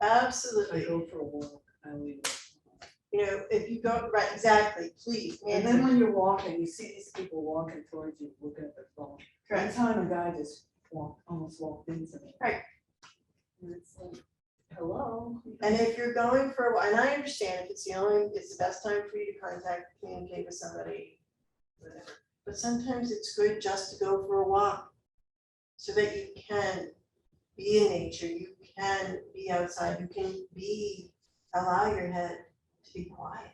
Absolutely. I go for a walk, I leave it. If you go, right, exactly, please. And then when you're walking, you see these people walking towards you, looking at their phone. One Correct. time a guy just almost walked into me. Right. And it's like, hello? And if you're going for a while, and I understand if it's the best time for you to communicate with somebody, whatever. But sometimes it's good just to go for a walk so that you can be in nature, you can be outside, you can allow your head to be quiet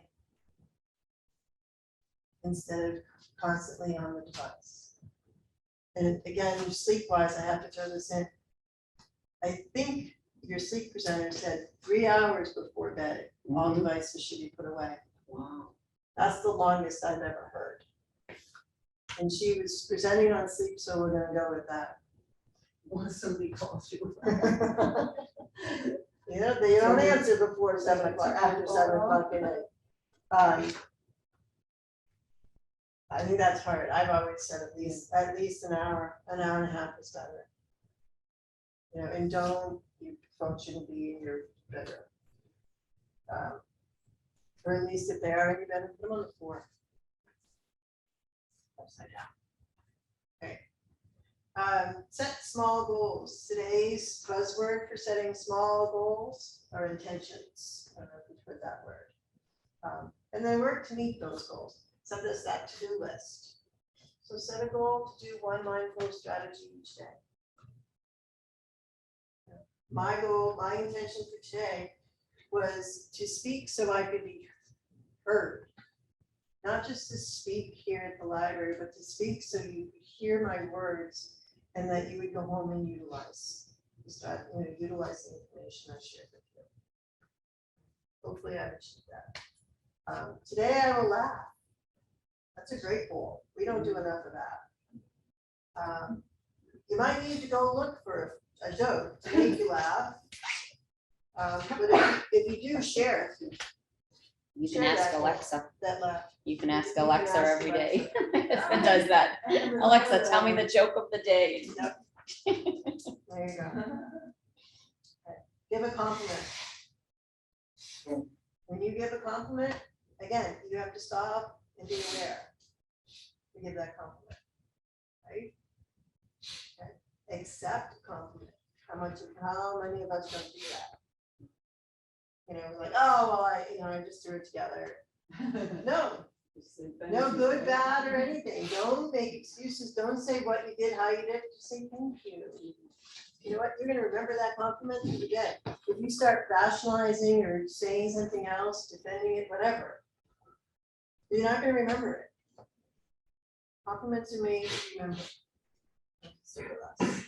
instead of constantly on the device. And again, sleep-wise, I have to throw this in. I think your sleep presenter said 3 hours before bed, all devices should be put away. Wow. That's the longest I've ever heard. And she was presenting on sleep, so we're gonna go with that. Once somebody calls you. You know, they don't answer before 7 o'clock, after 7 o'clock at night. I think that's hard. I've always said at least an hour and a half is better. You know, and your phone shouldn't be in your bedroom. Or at least if they are in your bedroom, put them on the floor. Upside down. Okay. Set small goals. Today's buzzword for setting small goals are intentions. I don't know if you've heard that word. And then work to meet those goals. Set this that to-do list. So set a goal to do one mindful strategy each day. My goal, my intention for today was to speak so I could be heard. Not just to speak here at the library, but to speak so you could hear my words and that you would go home and utilize the strategy, utilize the information I shared with you. Hopefully I've achieved that. Today I will laugh. That's a great goal. We don't do enough of that. You might need to go look for a joke to make you laugh. But if you do share You can Share ask that. Alexa. that laugh, You can ask You can Alexa ask every day. Alexa. It does that. Alexa, tell me the joke of the day. there you go. Okay. Give a compliment. When you give a compliment, again, you have to stop and be aware to give that compliment, right? Okay. Accept a compliment. How many of us don't do that? You know, we're like, oh, well, I just threw it together. No, no good, bad, or anything. Don't make excuses. Don't say what you did, how you did. Just say thank you. You know what? You're gonna remember that compliment that you get. If you start rationalizing or saying something else, defending it, whatever, you're not gonna remember it. Compliments are made to remember. Stick with us.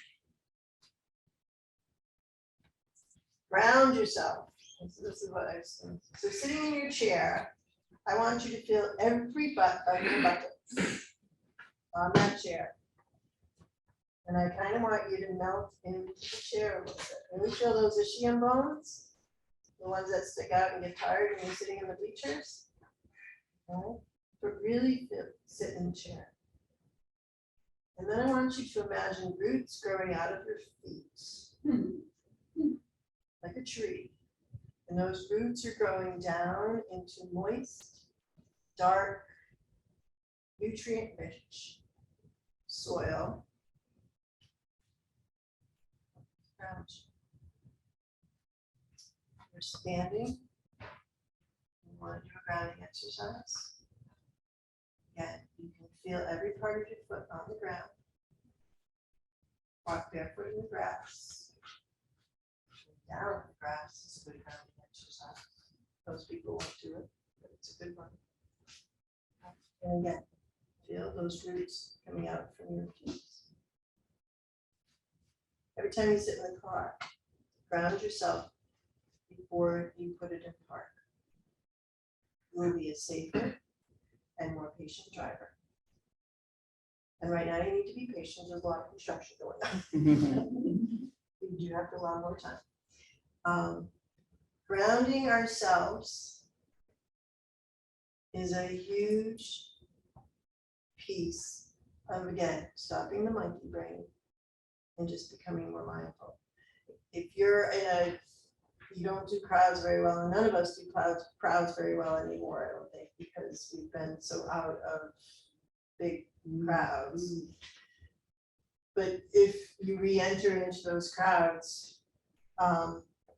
Ground yourself. This is what I've seen. So sitting in your chair, I want you to feel every butt of your buttocks on that chair. And I kind of want you to melt into the chair a little bit. And we feel those ischium bones, the ones that stick out and get tired when you're sitting in the bleachers. Okay? But really sit in the chair. And then I want you to imagine roots growing out of your feet, like a tree. And those roots are growing down into moist, dark, nutrient-rich soil. You're standing. You want to do a grounding exercise. Again, you can feel every part of your foot on the ground. Walk barefoot in the grass. Down in the grass is a good grounding exercise. Most people won't do it, but it's a good one. And again, feel those roots coming out from your feet. Every time you sit in the car, ground yourself before you put it in park. You will be a safer and more patient driver. And right now you need to be patient. There's a lot of construction going on. You do have to allow more time. Grounding ourselves is a huge piece of, again, stopping the monkey brain and just becoming more mindful. If you're you don't do crowds very well, and none of us do crowds very well anymore, I don't think, because we've been so out of big crowds. But if you re-enter into those crowds,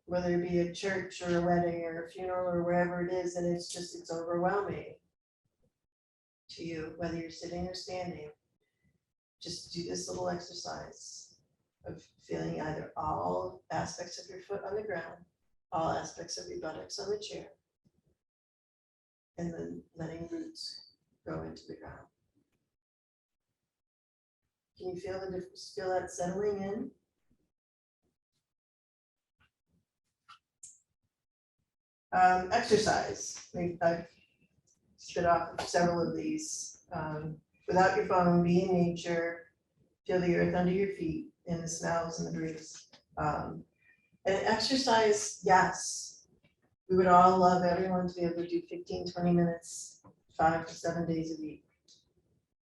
whether it be a church or a wedding or a funeral or wherever it is, and it's overwhelming to you, whether you're sitting or standing, just do this little exercise of feeling either all aspects of your foot on the ground, all aspects of your buttocks on the chair, and then letting roots go into the ground. Can you feel the difference? Feel that settling in? Exercise. spit off of several of these. Without your phone, be in nature, feel the earth under your feet and the smells and the breeze. And exercise, yes. We would all love everyone to be able to do 15, 20 minutes, 5 to 7 days a week.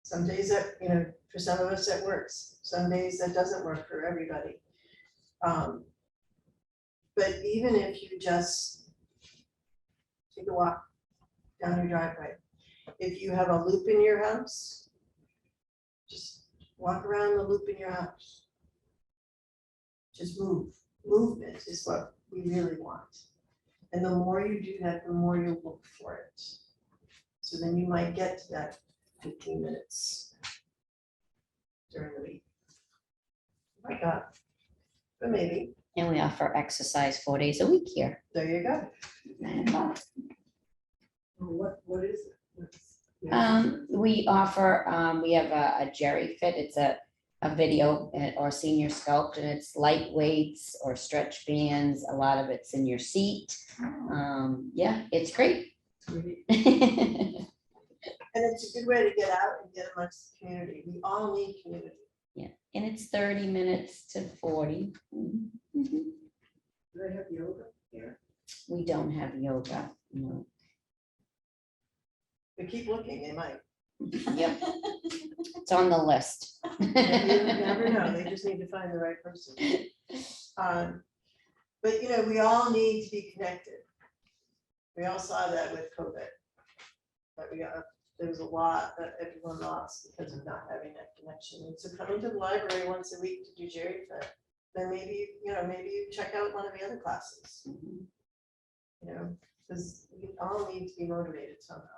Some days that, you know, for some of us that works, some days that doesn't work for everybody. But even if you just take a walk down your driveway, if you have a loop in your house, just walk around the loop in your house. Just move. Movement is what we really want. And the more you do that, the more you look for it. So then you might get to that 15 minutes during the week. Might not, but maybe. And we offer exercise 4 days a week here. There you go. 9 o'clock. What is it? We offer, we have a Jerry Fit, it's a video or senior sculpt, and it's light weights or stretch bands, a lot of it's in your seat. Yeah, it's great. And it's a good way to get out and get amongst the community. We all need community. Yeah, and it's 30 minutes to 40. Mhm. Do they have yoga here? We don't have yoga, no. But keep looking, they might. Yep. It's on the list. You never know, they just need to find the right person. But you know, we all need to be connected. We all saw that with COVID. That there was a lot that everyone lost because of not having that connection. And so coming to the library once a week to do Jerry Fit, then maybe, you know, maybe you check out one of the other classes. You know, because we all need to be motivated somehow.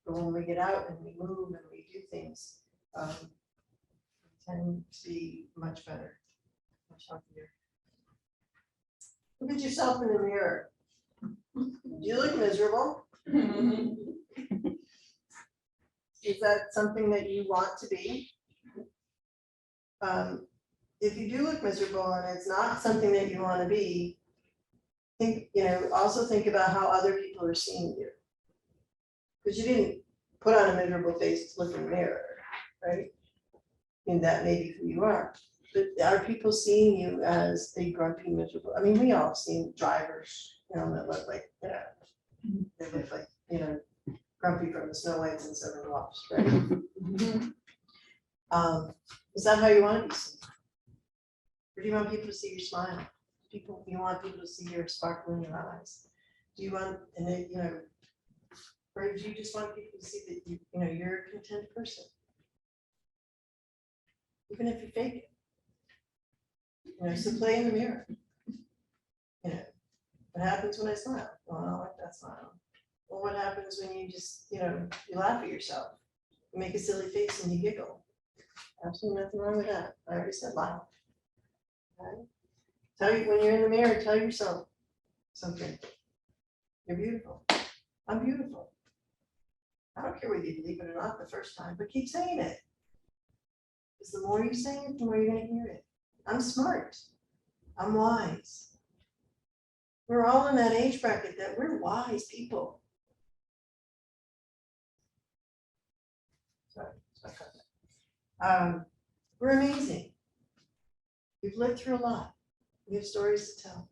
But when we get out and we move and we do things, we tend to be much better, much healthier. Look at yourself in the mirror. You look miserable. Is that something that you want to be? If you do look miserable and it's not something that you want to be, think, you know, also think about how other people are seeing you. Because you didn't put on a miserable face to look in the mirror, right? And that may be who you are. But are people seeing you as a grumpy, miserable? I mean, we all seen drivers, you know, that look like, they look like, you know, grumpy from the Snow Whites and Seven Dwarfs, right? Is that how you want to be seen? Or do you want people to see your smile? You want people to see your sparkle in your eyes? Do you want, and then, you know, or do you just want people to see that you know, you're a content person? Even if you fake it. You know, so play in the mirror. You know, what happens when I smile? Well, I don't like that smile. Well, what happens when you just, you know, you laugh at yourself? You make a silly face and you giggle. Absolutely nothing wrong with that. I already said laugh. Okay? Tell you, when you're in the mirror, tell yourself something. You're beautiful. I'm beautiful. I don't care whether you believe it or not the first time, but keep saying it. Because the more you say it, the more you're going to hear it. I'm smart. I'm wise. We're all in that age bracket that we're wise people. Sorry. We're amazing. We've lived through a lot. We have stories to tell.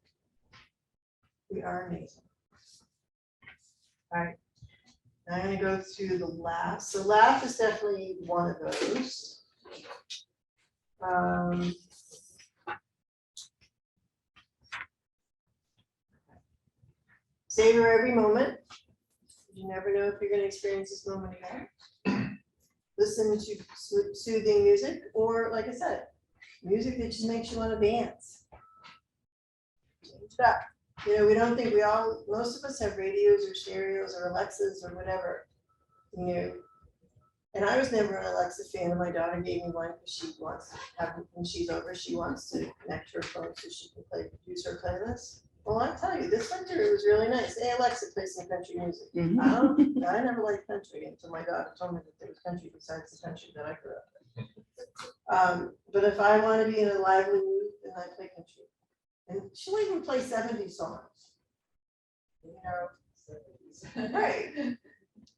We are amazing. All right. Now I'm going to go through the laugh. So laugh is definitely one of those. Savor every moment. You never know if you're going to experience this moment again. Listen to soothing music, or like I said, music that just makes you want to dance. Change it up. You know, we don't think most of us have radios or stereos or Alexas or whatever, you know. And I was never an Alexa fan, and my daughter gave me one because she wants to have, when she's over, she wants to connect her phone so she can use her playlist. Well, I tell you, this winter it was really nice. Hey, Alexa, play some country music. I never liked country until my daughter told me that there was country besides the country that I grew up in. But if I want to be in a lively mood, then I play country. And she'll even play 70s songs. You know, right.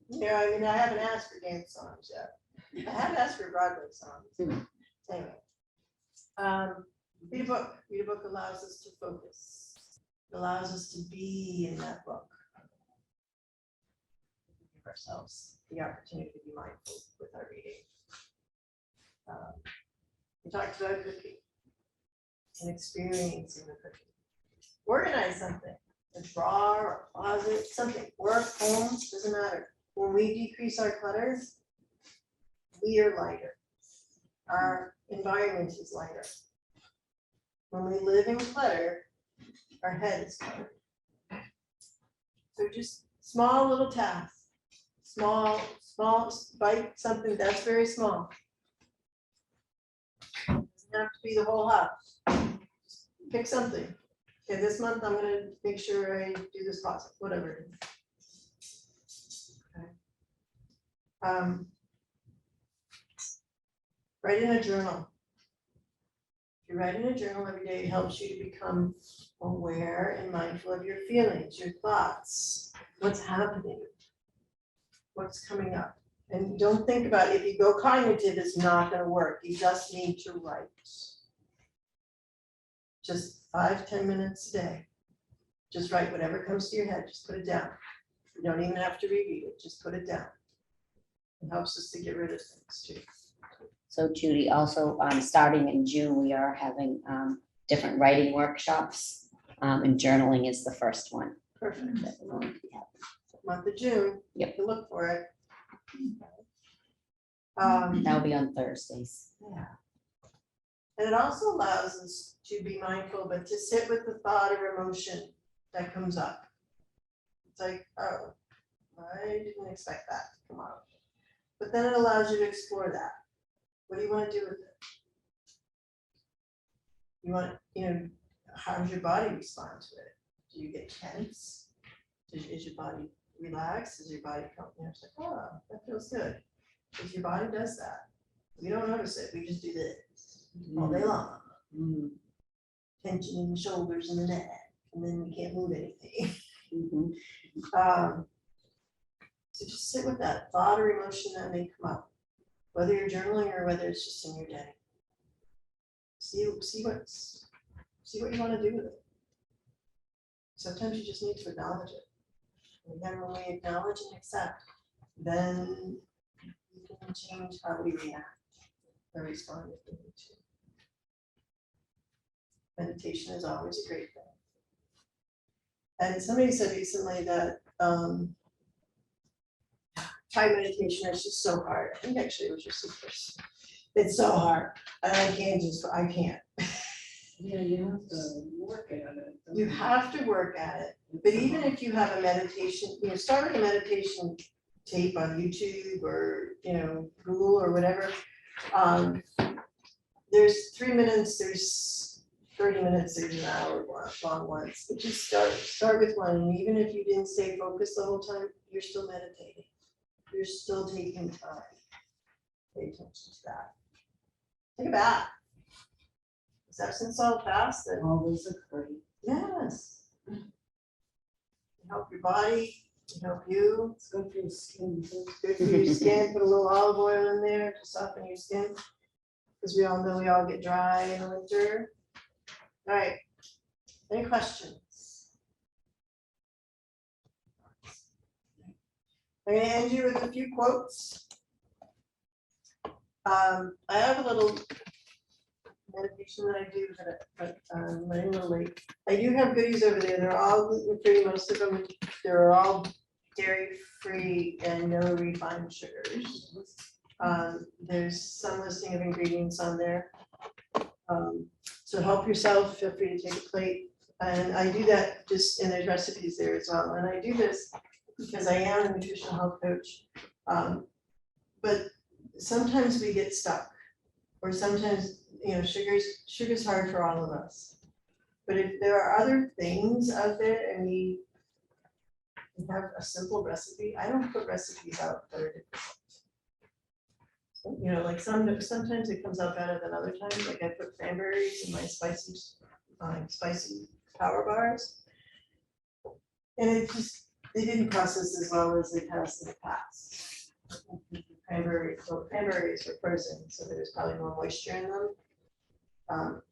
Yeah, I mean, I haven't asked for dance songs yet. I have asked for Broadway songs. Anyway. Read a book. Read a book allows us to focus. It allows us to be in that book. Give ourselves the opportunity to be mindful with our reading. We talked about cooking and experiencing the cooking. Organize something, a drawer, a closet, something, work, home, doesn't matter. When we decrease our clutter, we are lighter. Our environment is lighter. When we live in clutter, our head is cluttered. So just small little tasks, small, bite something that's very small. Doesn't have to be the whole house. Pick something. Okay, this month I'm gonna make sure I do this closet, whatever it is. Okay. Write in a journal. If you write in a journal every day, it helps you to become aware and mindful of your feelings, your thoughts, what's happening, what's coming up. And don't think about it. If you go cognitive, it's not gonna work. You just need to write. Just 5-10 minutes a day. Just write whatever comes to your head, just put it down. You don't even have to reread it, just put it down. It helps us to get rid of things too. So Judy, also, starting in June, we are having different writing workshops, and journaling is the first one. Perfect. that we're going to be having. Month of June. Yep. You look for it. That'll be on Thursdays. Yeah. And it also allows us to be mindful, but to sit with the thought or emotion that comes up. It's like, oh, I didn't expect that to come out. But then it allows you to explore that. What do you want to do with it? You want, how does your body respond to it? Do you get tense? Is your body relaxed? Is your body come, it's like, oh, that feels good. Because your body does that. We don't notice it, we just do this all day long. Tension in the shoulders and the neck, and then we can't move anything. So just sit with that thought or emotion that may come up, whether you're journaling or whether it's just in your day. See what you want to do with it. Sometimes you just need to acknowledge it. And then when we acknowledge and accept, then we can change how we react or respond if we need to. Meditation is always a great thing. And somebody said recently that Thai meditation is just so hard. I think actually it was your secrets. It's so hard. And I can't. Yeah, you have to work at it. You have to work at it. But even if you have a meditation, start with a meditation tape on YouTube or, Google or whatever. There's 3 minutes, there's 30 minutes, there's an hour long ones. But just start with one. And even if you didn't stay focused the whole time, you're still meditating. You're still taking time. Pay attention to that. Take a bath. Is Epsom salt fast? Then All those are great. yes. Help your body, help you. It's good for your skin too. Good for your skin. Put a little olive oil in there to soften your skin. Because we all know we all get dry in the winter. All right. Any questions? I'm going to end you with a few quotes. I have a little meditation that I do, but I'm running a little late. I do have goodies over there. They're all gluten-free, most of them. They're all dairy-free and no refined sugars. There's some listing of ingredients on there. So help yourself, feel free to take a plate. And I do that just, and there's recipes there as well. And I do this because I am a nutritional health coach. But sometimes we get stuck, or sometimes, sugar's hard for all of us. But if there are other things out there and we have a simple recipe, I don't put recipes out that are difficult. Like sometimes it comes out better than other times. Like I put cranberries in my spicy power bars. And it just, they didn't process as well as they passed in the past. Cranberries were frozen, so there was probably more moisture in them.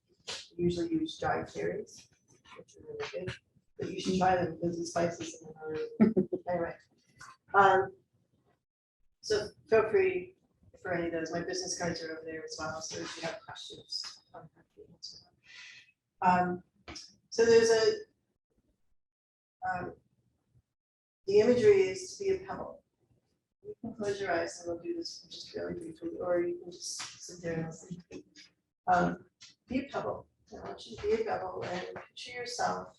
Usually use dried cherries, which are really good, but you should try them because the spices in them are really, anyway. So feel free for any of those, my business cards are over there as well, so if you have questions, I'm happy to answer them. So there's the imagery is to be a pebble. You can close your eyes and we'll do this just really briefly, or you can just sit there and listen. Be a pebble. I want you to be a pebble and picture yourself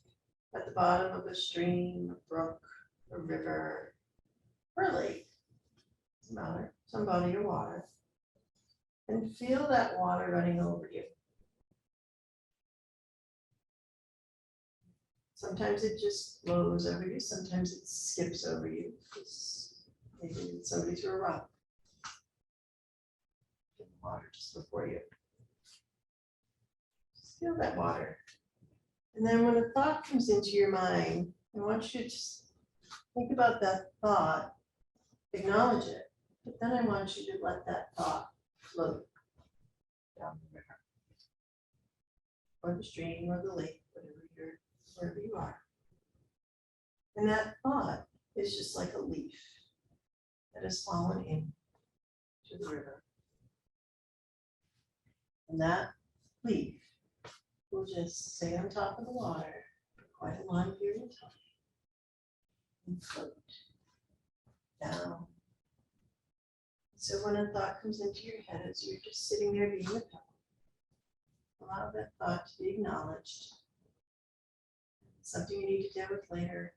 at the bottom of a stream, a brook, a river, or a lake. Doesn't matter, some body of water. And feel that water running over you. Sometimes it just flows over you, sometimes it skips over you, because maybe somebody threw a rock in the water just before you. Just feel that water. And then when a thought comes into your mind, I want you to just think about that thought, acknowledge it, but then I want you to let that thought float down the river, or the stream, or the lake, wherever you are. And that thought is just like a leaf that has fallen in to the river. And that leaf will just stay on top of the water for quite a long period of time and float down. So when a thought comes into your head as you're just sitting there being a pebble, allow that thought to be acknowledged. Something you need to deal with later.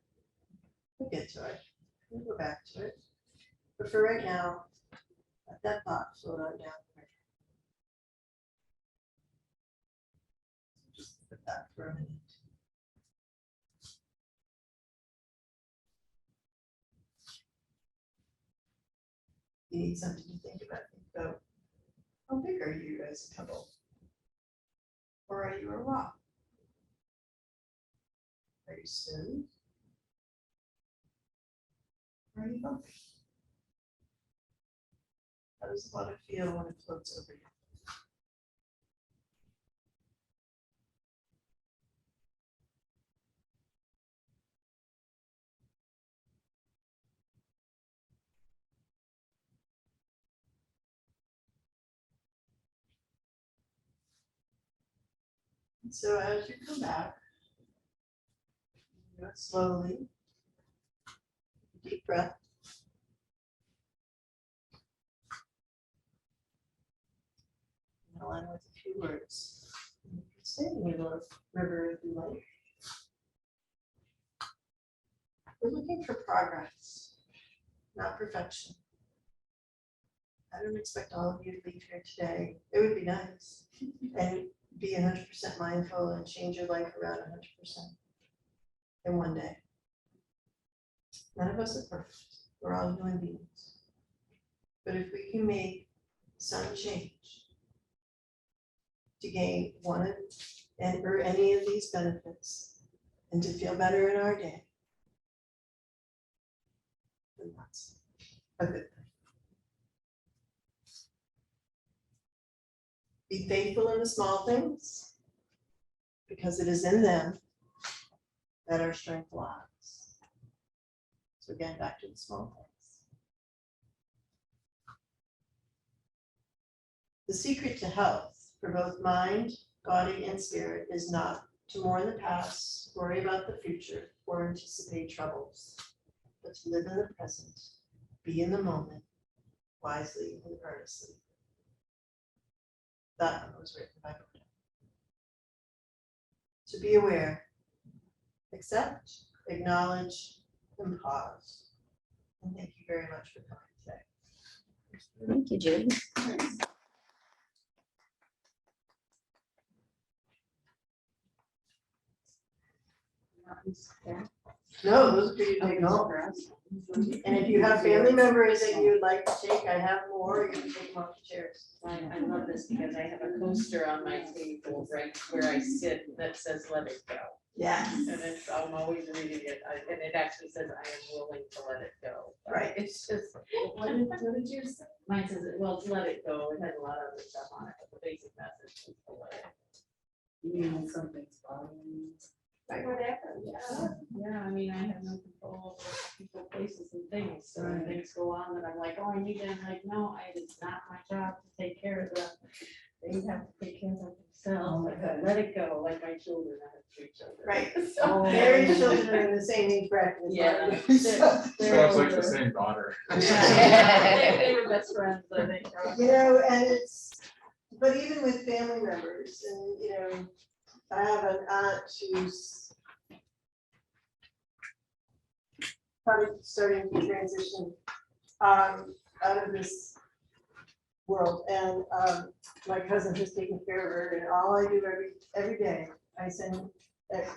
We'll get to it. We'll go back to it. But for right now, let that thought float on down the river. Just put that for a minute. You need something to think about. Think about how big are you as a pebble? Or are you a rock? Are you smooth? Or are you bumpy? How does the water feel when it floats over you? And so as you come back, do it slowly. Deep breath. And I'll end with a few words. You can stay in the middle of the river if you like. We're looking for progress, not perfection. I don't expect all of you to leave here today. It would be nice. And be 100% mindful and change your life around 100% in one day. None of us are perfect. We're all human beings. But if we can make some change to gain one or any of these benefits and to feel better in our day, then that's a good thing. Be faithful in the small things, because it is in them that our strength lies. So again, back to the small things. The secret to health for both mind, body, and spirit is not to mourn the past, worry about the future, or anticipate troubles, but to live in the present, be in the moment, wisely and earnestly. That one was written by Buddha. To be aware, accept, acknowledge, and pause. And thank you very much for coming today. Thank you, Judy. No, those are for you to take home. And if you have family members that you'd like to take, I have more, you can take them off the chairs. I love this because I have a coaster on my table right where I sit that says, let it go. Yes. And it's, I'm always reading it, and it actually says, I am willing to let it go. Right. It's just, What did you say? mine says, well, it's let it go, it has a lot of other stuff on it, but the basic message is to let it. You mean when something's bothering you? Whatever, yeah, I mean, I have no control over people, places and things, so when things go on that I'm like, oh, I need them, like, no, it's not my job to take care of them. They have to take care of themselves, like, I let it go, like my children, I have 3 children. Right. So- Mary's children are in the same age bracket as Yeah. mine. So it's like the same daughter. Yeah, they were best friends, I think. You know, and it's, but even with family members and, you know, I have an aunt who's probably starting to transition out of this world, and my cousin has taken care of her, and all I do every day, I send,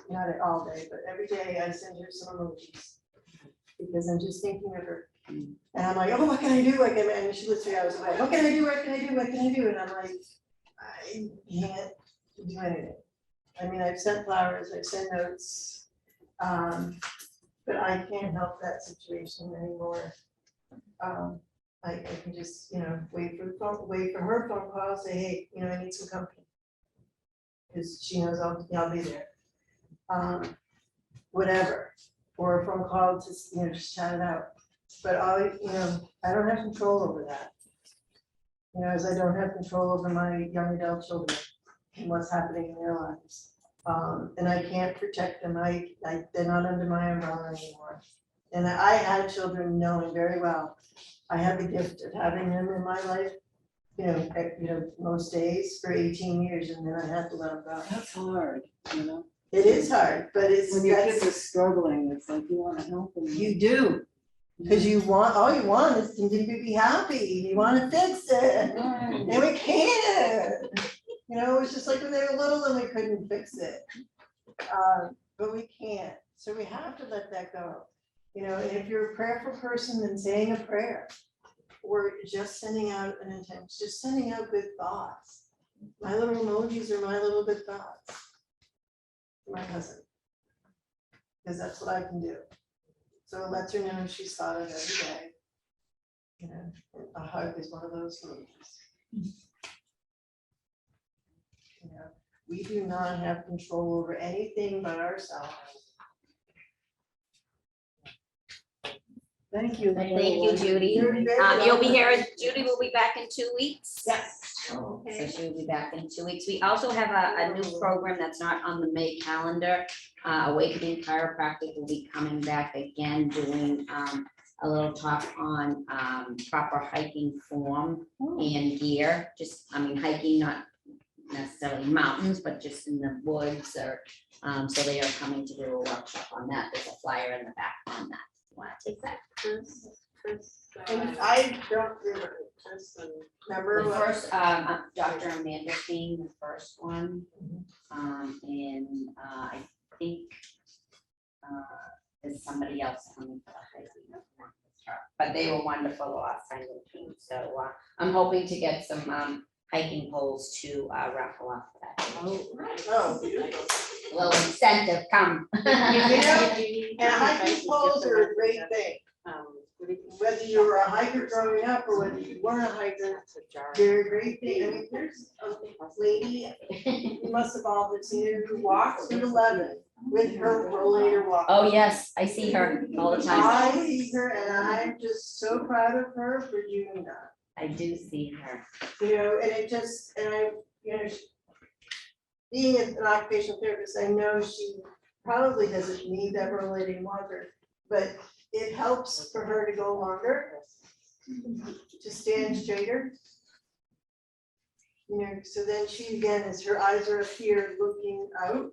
not all day, but every day I send her some emojis, because I'm just thinking of her. And I'm like, oh, what can I do? What can I, and she lives 3 hours away. What can I do? What can I do? What can I do? And I'm like, I can't do anything. I mean, I've sent flowers, I've sent notes, but I can't help that situation anymore. I can just, you know, wait for her phone call, say, hey, you know, I need some company. Because she knows I'll be there. Whatever, or a phone call to, you know, just chat it out. But you know, I don't have control over that. You know, as I don't have control over my young adult children and what's happening in their lives. And I can't protect them, they're not under my umbrella anymore. And I had children knowing very well, I had the gift of having them in my life, you know, most days for 18 years, and then I had to let them go. That's hard, you know? It is hard, but it's, When your kids are that's, struggling, it's like you wanna help them. you do, because all you want is them to be happy, you wanna fix it, and we can't. You know, it was just like when they were little and we couldn't fix it. But we can't, so we have to let that go. You know, and if you're a prayerful person, then saying a prayer, or just sending out an intention, just sending out good thoughts. My little emojis are my little good thoughts. For my cousin. Because that's what I can do. So it lets her know she's thought of every day. You know, a hug is one of those emojis. You know, we do not have control over anything but ourselves. Thank you. Thank you, Judy. You're very You'll be here, welcome. Judy will be back in 2 weeks. Yes. So she'll be back in 2 weeks. We also have a new program that's not on the May calendar. Awakening Chiropractic will be coming back again, doing a little talk on proper hiking form and gear. Just, I mean, hiking, not necessarily mountains, but just in the woods or, so they are coming to do a workshop on that. There's a flyer in the back on that. Want to take that? And I don't remember The what. first, Dr. Amanda being the first one. And I think there's somebody else coming for the hiking. But they were wonderful last time they came, so I'm hoping to get some hiking poles to raffle off for that. Oh, A little incentive, come. You know, and hiking poles are a great thing. Whether you were a hiker growing up or whether you weren't a hiker, they're a great thing. I mean, there's a lady, you must have all seen her, who walks with 11 with her rollator walk. Oh, yes, I see her all the time. I see her and I'm just so proud of her for doing that. I do see her. You know, and it just, and I, you know, being an occupational therapist, I know she probably doesn't need that rollating walker, but it helps for her to go longer, to stand straighter. You know, so then she again, as her eyes are up here looking out,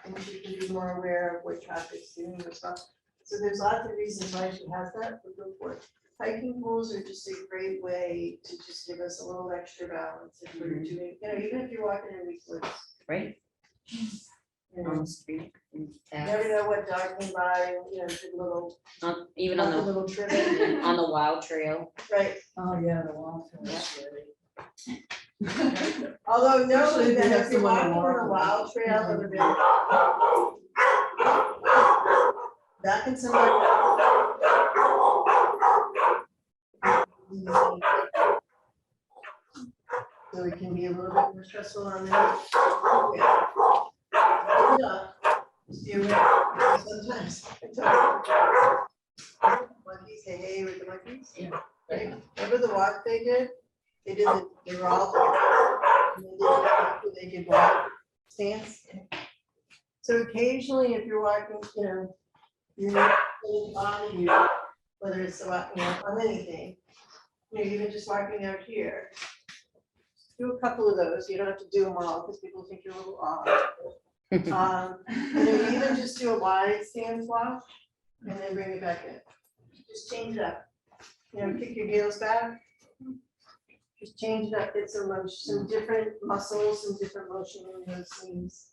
and she can be more aware of what traffic's doing as well. So there's lots of reasons why she has that, but go for it. Hiking poles are just a great way to just give us a little extra balance if we're doing, you know, even if you're walking in weak woods. Great. You on the street. Never know what dog came by, you know, good little, Even on the the, little trivet, on the wild trail. right? Oh, yeah, the wall. Although no, Especially if you that have if you're someone to walking on walk a with. wild trail or that can somebody. So it can be a little bit more stressful on them. Yeah. Just be aware, sometimes. Monkeys, hey, with the monkeys. Yeah. Right. Remember the walk they did? They were all. They did walk stance. So occasionally, if you're walking, you know, you're not really on you, whether it's about, you know, on anything. You know, even just walking out here. Do a couple of those. You don't have to do them all because people think you're a little odd. You know, even just do a wide stance walk and then bring it back in. Just change it up. You know, kick your heels back. Just change it up, get some different muscles, some different motion in those things.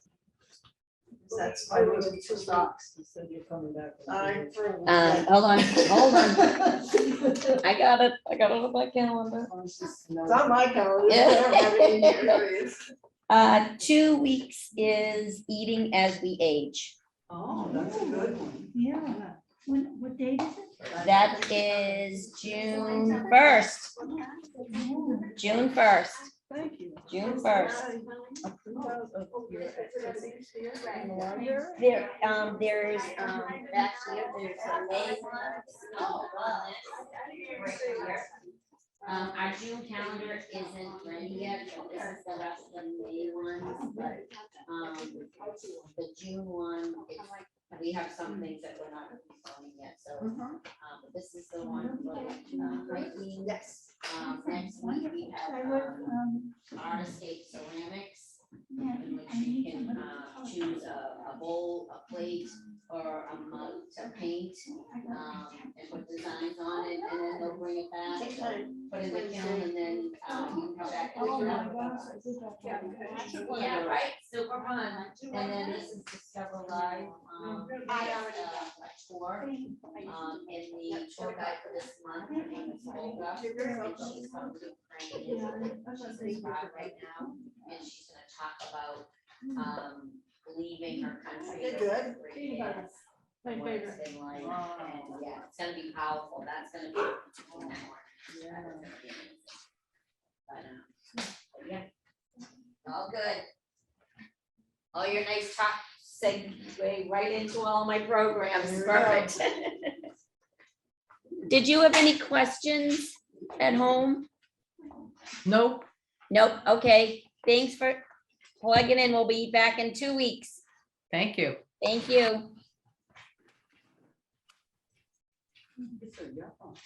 That's why we do two stocks. You said you're coming back. Hold on. I got it on my calendar. It's on my calendar. Yeah. I don't have it in here. There it is. 2 weeks is eating as we age. Oh, that's a good one. Yeah. What date is it? That is June 1st. June 1st. Thank you. June 1st. There, there's, back here, there's a May one. Right here. Our June calendar isn't ready yet, so this is the rest of the May ones, but, the June one, we have some things that we're not filming yet, so, but this is the one for, hiking. Yes. Next week, we have, Art Escape Ceramics, in which you can, choose a bowl, a plate, or a mug to paint, and put designs on it, and then they'll bring it back, Take time. put it in the kiln, and then, you can come back. and Oh, do my it. gosh. Yeah, right, super fun, and then this is Discover Live, a tour, and the tour guide for this month, her name is Olga, and she's from Ukraine, she's in Prague right now, and she's gonna talk about, leaving her country. Good. For 3 years, what it's been like, and yeah, it's gonna be powerful, that's gonna be. But yeah, all good. All your nice talk segue right into all my programs, There we go. perfect. Did you have any questions at home? Nope. Nope, okay, thanks for plugging in, we'll be back in 2 weeks, Thank you. thank you. It's a yuck.